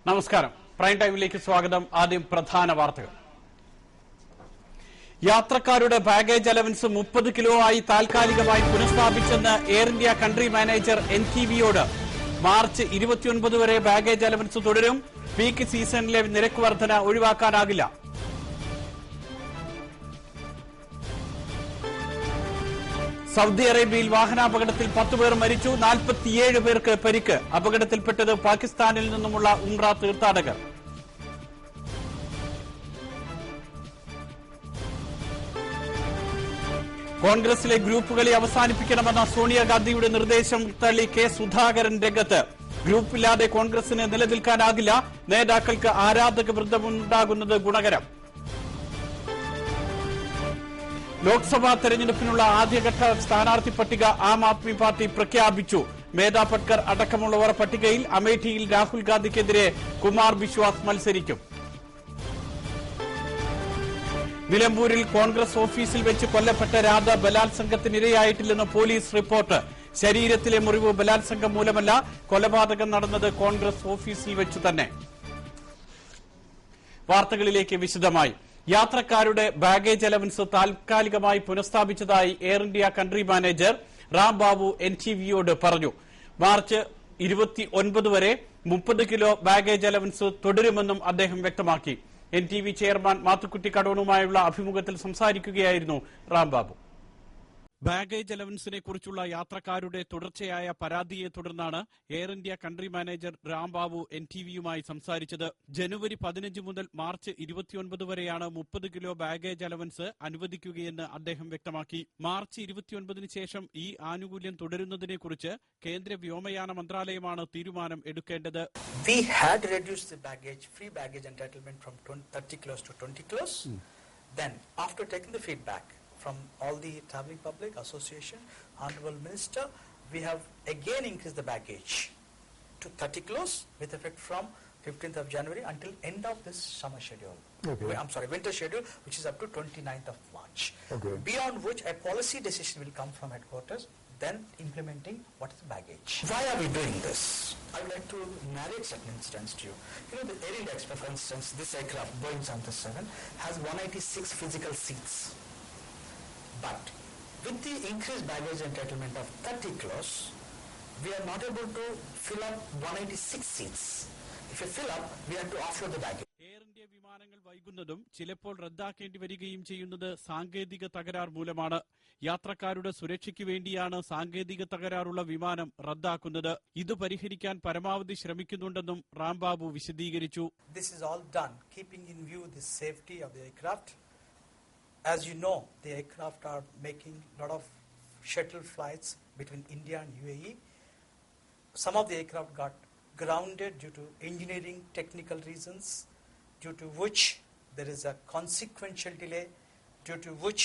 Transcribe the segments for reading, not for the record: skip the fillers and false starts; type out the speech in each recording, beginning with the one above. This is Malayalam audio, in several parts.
നമസ്കാരം. പ്രൈം ടൈമിലേക്ക് സ്വാഗതം. ആദ്യം പ്രധാന വാർത്തകൾ. യാത്രക്കാരുടെ ബാഗേജ് അലവൻസ് 30 കിലോ ആയി താൽക്കാലികമായി പുനഃസ്ഥാപിച്ചെന്ന് എയർ ഇന്ത്യ കൺട്രി മാനേജർ NTVയോട്. മാർച്ച് 29 വരെ ബാഗേജ് അലവൻസ് തുടരും. പീക്ക് സീസണിലെ നിരക്ക് വർധന ഒഴിവാക്കാനാകില്ല. സൗദി അറേബ്യയിൽ വാഹനാപകടത്തിൽ 10 പേർ മരിച്ചു, 47 പേർക്ക് പരിക്ക്. അപകടത്തിൽപ്പെട്ടത് പാകിസ്ഥാനിൽ നിന്നുമുള്ള ഉംറ തീർത്ഥാടകർ. കോൺഗ്രസിലെ ഗ്രൂപ്പ് കളി അവസാനിപ്പിക്കണമെന്ന സോണിയാഗാന്ധിയുടെ നിർദ്ദേശം തള്ളി കെ സുധാകരൻ രംഗത്ത്. ഗ്രൂപ്പില്ലാതെ കോൺഗ്രസിന് നിലനിൽക്കാനാകില്ല. നേതാക്കൾക്ക് ആരാധക വൃന്ദമുണ്ടാകുന്നത് ഗുണകരം. ലോക്സഭാ തെരഞ്ഞെടുപ്പിനുള്ള ആദ്യഘട്ട സ്ഥാനാർത്ഥി പട്ടിക ആം ആദ്മി പാർട്ടി പ്രഖ്യാപിച്ചു. മേധാ പട്കർ അടക്കമുള്ളവർ പട്ടികയിൽ. അമേഠിയിൽ രാഹുൽ ഗാന്ധിക്കെതിരെ കുമാർ ബിശ്വാസ് മത്സരിക്കും. നിലമ്പൂരിൽ കോൺഗ്രസ് ഓഫീസിൽ വെച്ച് കൊല്ലപ്പെട്ട രാധ ബലാത്സംഗത്തിനിരയായിട്ടില്ലെന്ന് പോലീസ് റിപ്പോർട്ട്. ശരീരത്തിലെ മുറിവ് ബലാത്സംഗം മൂലമല്ല, കൊലപാതകം നടന്നത് കോൺഗ്രസ് ഓഫീസിൽ വെച്ചു തന്നെ. വാർത്തകളിലേക്ക് വിശദമായി. യാത്രക്കാരുടെ ബാഗേജ് അലവൻസ് താൽക്കാലികമായി പുനഃസ്ഥാപിച്ചതായി Air India country manager Ram Babu NTVയോട് പറഞ്ഞു. മാർച്ച് 29 വരെ 30 കിലോ ബാഗേജ് അലവൻസ് തുടരുമെന്നും അദ്ദേഹം വ്യക്തമാക്കി. NTV ചെയർമാൻ മാത്തുക്കുട്ടി കടോണുമായുള്ള അഭിമുഖത്തിൽ സംസാരിക്കുകയായിരുന്നു റാം ബാബു. ബാഗേജ് അലവൻസിനെ കുറിച്ചുള്ള യാത്രക്കാരുടെ തുടർച്ചയായ പരാതിയെ തുടർന്നാണ് Air India country manager Ram Babu NTVയുമായി സംസാരിച്ചത്. ജനുവരി 15 മുതൽ മാർച്ച് 29 വരെയാണ് 30 കിലോ ബാഗേജ് അലവൻസ് അനുവദിക്കുകയെന്ന് അദ്ദേഹം വ്യക്തമാക്കി. മാർച്ച് 29 ശേഷം ഈ ആനുകൂല്യം തുടരുന്നതിനെക്കുറിച്ച് കേന്ദ്ര വ്യോമയാന മന്ത്രാലയമാണ് തീരുമാനം എടുക്കേണ്ടത്. We had reduced the free baggage entitlement from 30 kilos to 20 kilos. Then, after taking the feedback from all the traveling public association, Honorable Minister, we have again increased the baggage to 30 kilos with effect from 15th of January until end of this summer schedule. Okay. Winter schedule, which is up to 29th of March. Okay. Beyond which a policy decision will come from headquarters, then implementing what is the baggage. Why are we doing this? I would like to narrate certain incidents to you. You know, the Air India Express, for instance, this aircraft, Boeing 737, has 186 physical seats. But with the increased baggage entitlement of 30 kilos, we are not able to fill up 186 seats. If we fill up, we have to offload the baggage. Air India വിമാനങ്ങൾ വൈകുന്നതും ചിലപ്പോൾ റദ്ദാക്കേണ്ടി വരികയും ചെയ്യുന്നത് സാങ്കേതിക തകരാർ മൂലമാണ്. യാത്രക്കാരുടെ സുരക്ഷയ്ക്ക് വേണ്ടിയാണ് സാങ്കേതിക തകരാറുള്ള വിമാനം റദ്ദാക്കുന്നത്. ഇത് പരിഹരിക്കാൻ പരമാവധി ശ്രമിക്കുന്നുണ്ടെന്നും റാം ബാബു വിശദീകരിച്ചു. This is all done keeping in view the safety of the aircraft. As you know, the aircraft are making a lot of shuttle flights between India and UAE. Some of the aircraft got grounded due to engineering technical reasons, due to which there is a consequential delay, due to which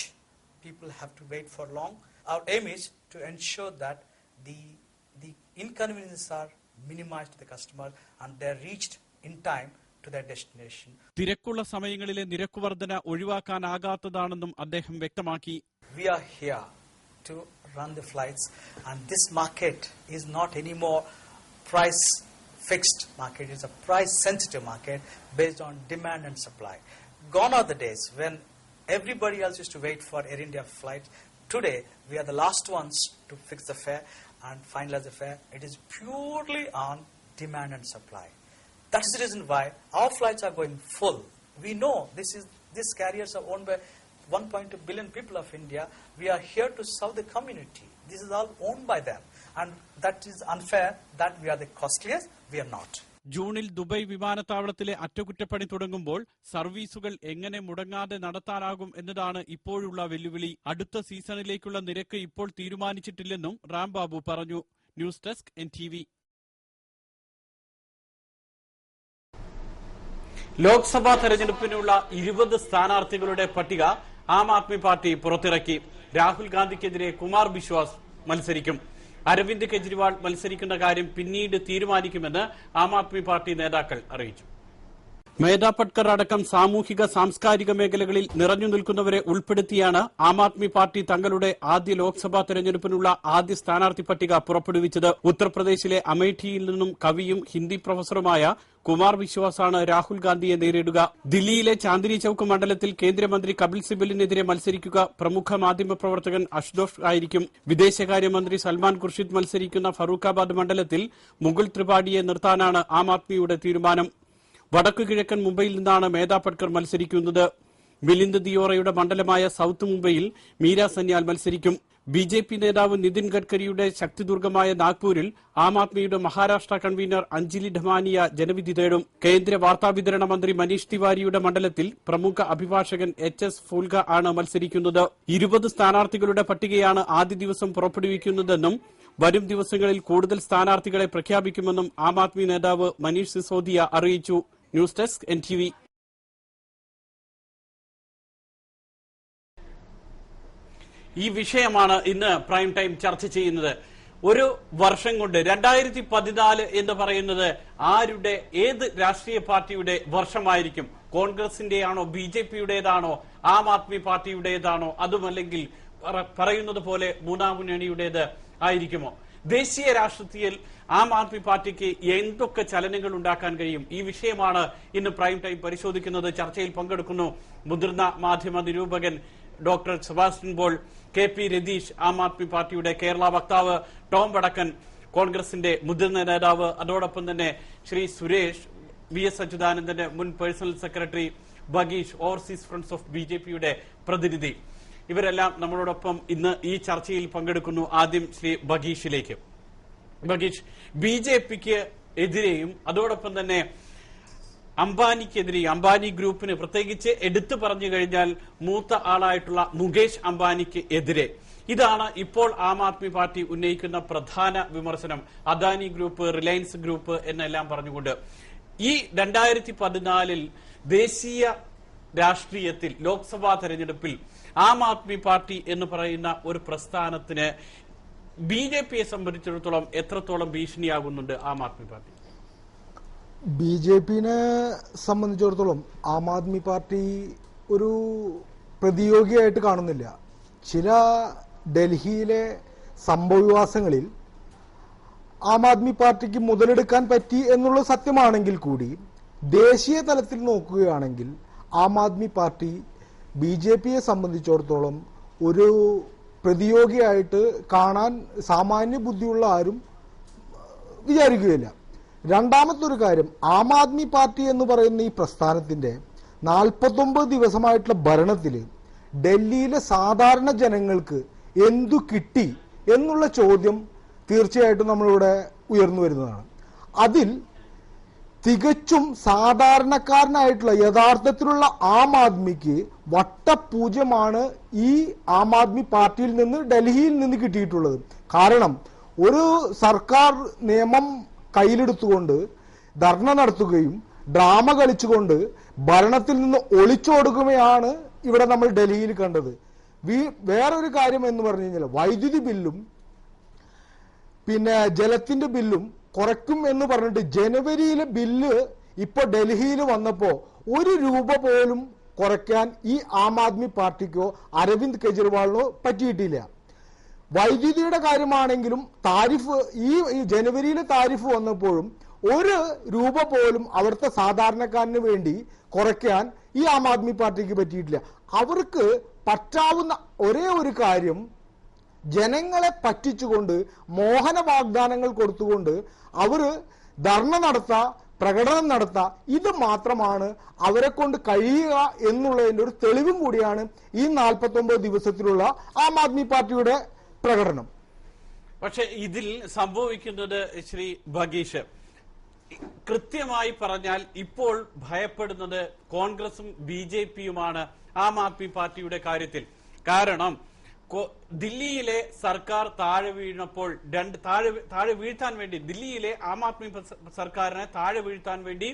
people have to wait for long. Our aim is to ensure that the inconveniences are minimized to the customer and they are reached in time to their destination. തിരക്കുള്ള സമയങ്ങളിലെ നിരക്ക് വർധന ഒഴിവാക്കാനാകാത്തതാണെന്നും അദ്ദേഹം വ്യക്തമാക്കി. We are here to run the flights and this market is not anymore price fixed market. It's a price sensitive market based on demand and supply. Gone are the days when everybody else used to wait for Air India flights. Today we are the last ones to fix the fare and finalize the fare. It is purely on demand and supply. That is the reason why our flights are going full. We know these carriers are owned by 1.2 billion people of India. We are here to serve the community. This is all owned by them. And that is unfair that we are the costliest. We are not. ജൂണിൽ ദുബൈ വിമാനത്താവളത്തിലെ അറ്റകുറ്റപ്പണി തുടങ്ങുമ്പോൾ സർവീസുകൾ എങ്ങനെ മുടങ്ങാതെ നടത്താനാകും എന്നതാണ് ഇപ്പോഴുള്ള വെല്ലുവിളി. അടുത്ത സീസണിലേക്കുള്ള നിരക്ക് ഇപ്പോൾ തീരുമാനിച്ചിട്ടില്ലെന്നും റാം ബാബു പറഞ്ഞു. News desk NTV. ലോക്സഭാ തെരഞ്ഞെടുപ്പിനുള്ള 20 സ്ഥാനാർത്ഥികളുടെ പട്ടിക ആം ആദ്മി പാർട്ടി പുറത്തിറക്കി. രാഹുൽ ഗാന്ധിക്കെതിരെ കുമാർ ബിശ്വാസ് മത്സരിക്കും. അരവിന്ദ് കെജ്രിവാൾ മത്സരിക്കുന്ന കാര്യം പിന്നീട് തീരുമാനിക്കുമെന്ന് ആം ആദ്മി പാർട്ടി നേതാക്കൾ അറിയിച്ചു. മേധാ പട്കർ അടക്കം സാമൂഹിക സാംസ്കാരിക മേഖലകളിൽ നിറഞ്ഞു നിൽക്കുന്നവരെ ഉൾപ്പെടുത്തിയാണ് ആം ആദ്മി പാർട്ടി തങ്ങളുടെ ആദ്യ ലോക്സഭാ തെരഞ്ഞെടുപ്പിനുള്ള ആദ്യ സ്ഥാനാർത്ഥി പട്ടിക പുറപ്പെടുവിച്ചത്. ഉത്തർപ്രദേശിലെ അമേഠിയിൽ നിന്നും കവിയും ഹിന്ദി പ്രൊഫസറുമായ കുമാർ വിശ്വാസാണ് രാഹുൽ ഗാന്ധിയെ നേരിടുക. ദില്ലിയിലെ ചാന്ദിനി ചൌക്ക് മണ്ഡലത്തിൽ കേന്ദ്രമന്ത്രി കപിൽ സിബലിനെതിരെ മത്സരിക്കുക പ്രമുഖ മാധ്യമപ്രവർത്തകൻ അഷ്തോഷ് ആയിരിക്കും. വിദേശകാര്യമന്ത്രി സൽമാൻ ഖുർഷിദ് മത്സരിക്കുന്ന ഫറൂഖാബാദ് മണ്ഡലത്തിൽ മുകുൾ ത്രിപാഠിയെ നിർത്താനാണ് ആം ആദ്മിയുടെ തീരുമാനം. വടക്കു കിഴക്കൻ മുംബൈയിൽ നിന്നാണ് മേധാ പട്കർ മത്സരിക്കുന്നത്. മിലിന്ദ് ദിയോറയുടെ മണ്ഡലമായ സൌത്ത് മുംബൈയിൽ മീര സന്യാൽ മത്സരിക്കും. ബിജെപി നേതാവ് നിതിൻ ഗഡ്കരിയുടെ ശക്തിദുർഗമായ നാഗ്പൂരിൽ ആം ആദ്മിയുടെ മഹാരാഷ്ട്ര കൺവീനർ അഞ്ജലി ധമാനിയ ജനവിധി തേടും. കേന്ദ്ര വാർത്താവിതരണ മന്ത്രി മനീഷ് തിവാരിയുടെ മണ്ഡലത്തിൽ പ്രമുഖ അഭിഭാഷകൻ HS ഫൂൽക ആണ് മത്സരിക്കുന്നത്. 20 സ്ഥാനാർത്ഥികളുടെ പട്ടികയാണ് ആദ്യ ദിവസം പുറപ്പെടുവിക്കുന്നതെന്നും വരും ദിവസങ്ങളിൽ കൂടുതൽ സ്ഥാനാർത്ഥികളെ പ്രഖ്യാപിക്കുമെന്നും ആം ആദ്മി നേതാവ് മനീഷ് സിസോദിയ അറിയിച്ചു. News desk NTV. ഈ വിഷയമാണ് ഇന്ന് പ്രൈം ടൈം ചർച്ച ചെയ്യുന്നത്. ഒരു വർഷം കൊണ്ട് 2014 എന്ന് പറയുന്നത് ആരുടെ ഏത് രാഷ്ട്രീയ പാർട്ടിയുടെ വർഷമായിരിക്കും? കോൺഗ്രസിന്റെയാണോ, BJPയുടേതാണോ, ആം ആദ്മി പാർട്ടിയുടേതാണോ, അതുമല്ലെങ്കിൽ പറയുന്നത് പോലെ മൂന്നാം മുന്നണിയുടേത് ആയിരിക്കുമോ? ദേശീയ രാഷ്ട്രീയത്തിൽ ആം ആദ്മി പാർട്ടിക്ക് എന്തൊക്കെ ചലനങ്ങൾ ഉണ്ടാക്കാൻ കഴിയും? ഈ വിഷയമാണ് ഇന്ന് പ്രൈം ടൈം പരിശോധിക്കുന്നത്. ചർച്ചയിൽ പങ്കെടുക്കുന്നു മുതിർന്ന മാധ്യമ നിരൂപകൻ ഡോക്ടർ സെബാസ്റ്റ്യൻ പോൾ, KP രതീഷ്, ആം ആദ്മി പാർട്ടിയുടെ കേരള വക്താവ്, ടോം വടക്കൻ, കോൺഗ്രസിന്റെ മുതിർന്ന നേതാവ്, അതോടൊപ്പം തന്നെ ശ്രീ സുരേഷ്, VS അച്യുതാനന്ദന്റെ മുൻ personal secretary, Bagheesh, overseas friends of BJPയുടെ പ്രതിനിധി. ഇവരെല്ലാം നമ്മളോടൊപ്പം ഇന്ന് ഈ ചർച്ചയിൽ പങ്കെടുക്കുന്നു. ആദ്യം ശ്രീ ബഗീഷിലേക്ക്. ബഗീഷ്, BJPക്ക് എതിരെയും അതോടൊപ്പം തന്നെ അംബാനിക്കെതിരെയും, അംബാനി ഗ്രൂപ്പിന് പ്രത്യേകിച്ച് എടുത്തു പറഞ്ഞു കഴിഞ്ഞാൽ മൂത്ത ആളായിട്ടുള്ള മുകേഷ് അംബാനിക്ക് എതിരെ, ഇതാണ് ഇപ്പോൾ ആം ആദ്മി പാർട്ടി ഉന്നയിക്കുന്ന പ്രധാന വിമർശനം. അദാനി ഗ്രൂപ്പ്, റിലയൻസ് ഗ്രൂപ്പ് എന്നെല്ലാം പറഞ്ഞുകൊണ്ട് ഈ 2014 ദേശീയ രാഷ്ട്രീയത്തിൽ ലോക്സഭാ തെരഞ്ഞെടുപ്പിൽ ആം ആദ്മി പാർട്ടി എന്ന് പറയുന്ന ഒരു പ്രസ്ഥാനത്തിന് BJPയെ സംബന്ധിച്ചിടത്തോളം എത്രത്തോളം ഭീഷണിയാകുന്നുണ്ട് ആം ആദ്മി പാർട്ടി? BJPനെ സംബന്ധിച്ചിടത്തോളം ആം ആദ്മി പാർട്ടി ഒരു പ്രതിയോഗിയായിട്ട് കാണുന്നില്ല. ചില ഡൽഹിയിലെ സംഭവവികാസങ്ങളിൽ ആം ആദ്മി പാർട്ടിക്ക് മുതലെടുക്കാൻ പറ്റി എന്നുള്ളത് സത്യമാണെങ്കിൽ കൂടി ദേശീയ തലത്തിൽ നോക്കുകയാണെങ്കിൽ ആം ആദ്മി പാർട്ടി BJPയെ സംബന്ധിച്ചിടത്തോളം ഒരു പ്രതിയോഗിയായിട്ട് കാണാൻ സാമാന്യ ബുദ്ധിയുള്ള ആരും വിചാരിക്കുകയില്ല. രണ്ടാമത്തെ ഒരു കാര്യം, ആം ആദ്മി പാർട്ടി എന്ന് പറയുന്ന ഈ പ്രസ്ഥാനത്തിന്റെ 49 ദിവസമായിട്ടുള്ള ഭരണത്തിൽ ഡൽഹിയിലെ സാധാരണ ജനങ്ങൾക്ക് എന്തു കിട്ടി എന്നുള്ള ചോദ്യം തീർച്ചയായിട്ടും നമ്മളിവിടെ ഉയർന്നു വരുന്നതാണ്. അതിൽ തികച്ചും സാധാരണക്കാരനായിട്ടുള്ള യഥാർത്ഥത്തിലുള്ള ആം ആദ്മിക്ക് വട്ടപൂജ്യമാണ് ഈ ആം ആദ്മി പാർട്ടിയിൽ നിന്ന് ഡൽഹിയിൽ നിന്ന് കിട്ടിയിട്ടുള്ളത്. കാരണം ഒരു സർക്കാർ നിയമം കയ്യിലെടുത്തുകൊണ്ട് ധർണ നടത്തുകയും ഡ്രാമ കളിച്ചുകൊണ്ട് ഭരണത്തിൽ നിന്ന് ഒളിച്ചോടുകയാണ് ഇവിടെ നമ്മൾ ഡൽഹിയിൽ കണ്ടത്. വേറൊരു കാര്യം എന്ന് പറഞ്ഞു കഴിഞ്ഞാൽ വൈദ്യുതി ബില്ലും പിന്നെ ജലത്തിന്റെ ബില്ലും കുറയ്ക്കും എന്ന് പറഞ്ഞിട്ട് ജനുവരിയിലെ ബില്ല് ഇപ്പൊ ഡൽഹിയിൽ വന്നപ്പോ 1 രൂപ പോലും കുറയ്ക്കാൻ ഈ ആം ആദ്മി പാർട്ടിക്കോ അരവിന്ദ് കെജ്രിവാളിനോ പറ്റിയിട്ടില്ല. വൈദ്യുതിയുടെ കാര്യമാണെങ്കിലും താരിഫ് ഈ ജനുവരിയിലെ താരിഫ് വന്നപ്പോഴും 1 രൂപ പോലും അവിടുത്തെ സാധാരണക്കാരന് വേണ്ടി കുറയ്ക്കാൻ ഈ ആം ആദ്മി പാർട്ടിക്ക് പറ്റിയിട്ടില്ല. അവർക്ക് പറ്റാവുന്ന ഒരേ ഒരു കാര്യം ജനങ്ങളെ പറ്റിച്ചുകൊണ്ട് മോഹന വാഗ്ദാനങ്ങൾ കൊടുത്തുകൊണ്ട് അവര് ധർണ നടത്ത, പ്രകടനം നടത്ത, ഇത് മാത്രമാണ് അവരെ കൊണ്ട് കഴിയുക എന്നുള്ളതിന്റെ ഒരു തെളിവും കൂടിയാണ് ഈ 49 ദിവസത്തിലുള്ള ആം ആദ്മി പാർട്ടിയുടെ പ്രകടനം. പക്ഷെ ഇതിൽ സംഭവിക്കുന്നത് ശ്രീ ബഗീഷ്, കൃത്യമായി പറഞ്ഞാൽ ഇപ്പോൾ ഭയപ്പെടുന്നത് കോൺഗ്രസും BJPയുമാണ് ആം ആദ്മി പാർട്ടിയുടെ കാര്യത്തിൽ. കാരണം ദില്ലിയിലെ സർക്കാർ താഴെ വീണപ്പോൾ താഴെ വീഴ്ത്താൻ വേണ്ടി ദില്ലിയിലെ ആം ആദ്മി സർക്കാരിനെ താഴെ വീഴ്ത്താൻ വേണ്ടി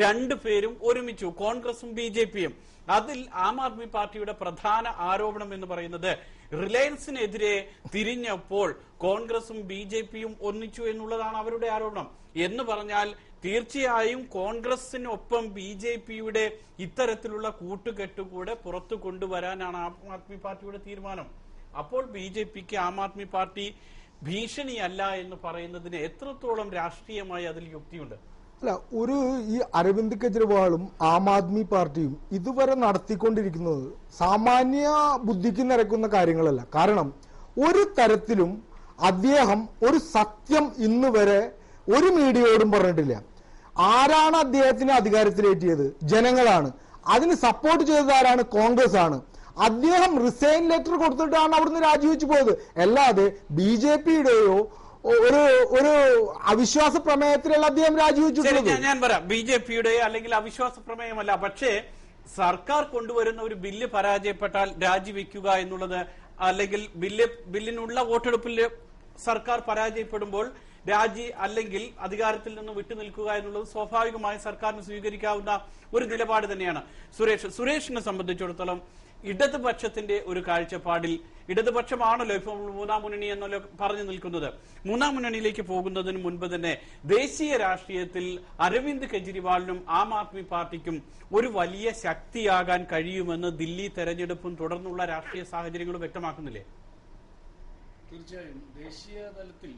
രണ്ടുപേരും ഒരുമിച്ചു, കോൺഗ്രസും BJPയും. അതിൽ ആം ആദ്മി പാർട്ടിയുടെ പ്രധാന ആരോപണം എന്ന് പറയുന്നത് റിലയൻസിനെതിരെ തിരിഞ്ഞപ്പോൾ കോൺഗ്രസും BJPയും ഒന്നിച്ചു എന്നുള്ളതാണ് അവരുടെ ആരോപണം. എന്ന് പറഞ്ഞാൽ തീർച്ചയായും കോൺഗ്രസിനൊപ്പം BJPയുടെ ഇത്തരത്തിലുള്ള കൂട്ടുകെട്ടുകൂടെ പുറത്തു കൊണ്ടുവരാനാണ് ആം ആദ്മി പാർട്ടിയുടെ തീരുമാനം. അപ്പോൾ BJPക്ക് ആം ആദ്മി പാർട്ടി ഭീഷണിയല്ല എന്ന് പറയുന്നതിന് എത്രത്തോളം രാഷ്ട്രീയമായി അതിൽ യുക്തിയുണ്ട്? അല്ല, ഈ അരവിന്ദ് കെജ്രിവാളും ആം ആദ്മി പാർട്ടിയും ഇതുവരെ നടത്തിക്കൊണ്ടിരിക്കുന്നത് സാമാന്യ ബുദ്ധിക്ക് നിരക്കുന്ന കാര്യങ്ങളല്ല. കാരണം ഒരു തരത്തിലും അദ്ദേഹം ഒരു സത്യം ഇന്ന് വരെ ഒരു മീഡിയയോടും പറഞ്ഞിട്ടില്ല. ആരാണ് അദ്ദേഹത്തിന് അധികാരത്തിലേറ്റിയത്? ജനങ്ങളാണ്. അതിന് സപ്പോർട്ട് ചെയ്തത് ആരാണ്? കോൺഗ്രസ് ആണ്. അദ്ദേഹം റിസൈൻ ലെറ്റർ കൊടുത്തിട്ടാണ് അവിടുന്ന് രാജിവെച്ചു പോയത്. അല്ലാതെ BJPയുടെയോ ഒരു അവിശ്വാസ പ്രമേയത്തിലുള്ള അദ്ദേഹം രാജിവെച്ചിട്ടുള്ളത്. ഞാൻ പറയാം, BJPയുടെ അല്ലെങ്കിൽ അവിശ്വാസ പ്രമേയമല്ല. പക്ഷേ സർക്കാർ കൊണ്ടുവരുന്ന ഒരു ബില്ല് പരാജയപ്പെട്ടാൽ രാജിവെക്കുക എന്നുള്ളത്, അല്ലെങ്കിൽ ബില്ലിനുള്ള വോട്ടെടുപ്പിൽ സർക്കാർ പരാജയപ്പെടുമ്പോൾ രാജി അല്ലെങ്കിൽ അധികാരത്തിൽ നിന്ന് വിട്ടുനിൽക്കുക എന്നുള്ളത് സ്വാഭാവികമായി സർക്കാരിന് സ്വീകരിക്കാവുന്ന ഒരു നിലപാട് തന്നെയാണ്. സുരേഷിനെ സംബന്ധിച്ചിടത്തോളം ഇടതുപക്ഷത്തിന്റെ ഒരു കാഴ്ചപ്പാടിൽ, ഇടതുപക്ഷമാണല്ലോ ഇപ്പോൾ മൂന്നാം മുന്നണി എന്നല്ലോ പറഞ്ഞു നിൽക്കുന്നത്, മൂന്നാം മുന്നണിയിലേക്ക് പോകുന്നതിന് മുൻപ് തന്നെ ദേശീയ രാഷ്ട്രീയത്തിൽ അരവിന്ദ് കെജ്രിവാളിനും ആം ആദ്മി പാർട്ടിക്കും ഒരു വലിയ ശക്തിയാകാൻ കഴിയുമെന്ന് ദില്ലി തെരഞ്ഞെടുപ്പും തുടർന്നുള്ള രാഷ്ട്രീയ സാഹചര്യങ്ങളും വ്യക്തമാക്കുന്നില്ലേ? തീർച്ചയായും ദേശീയ തലത്തിൽ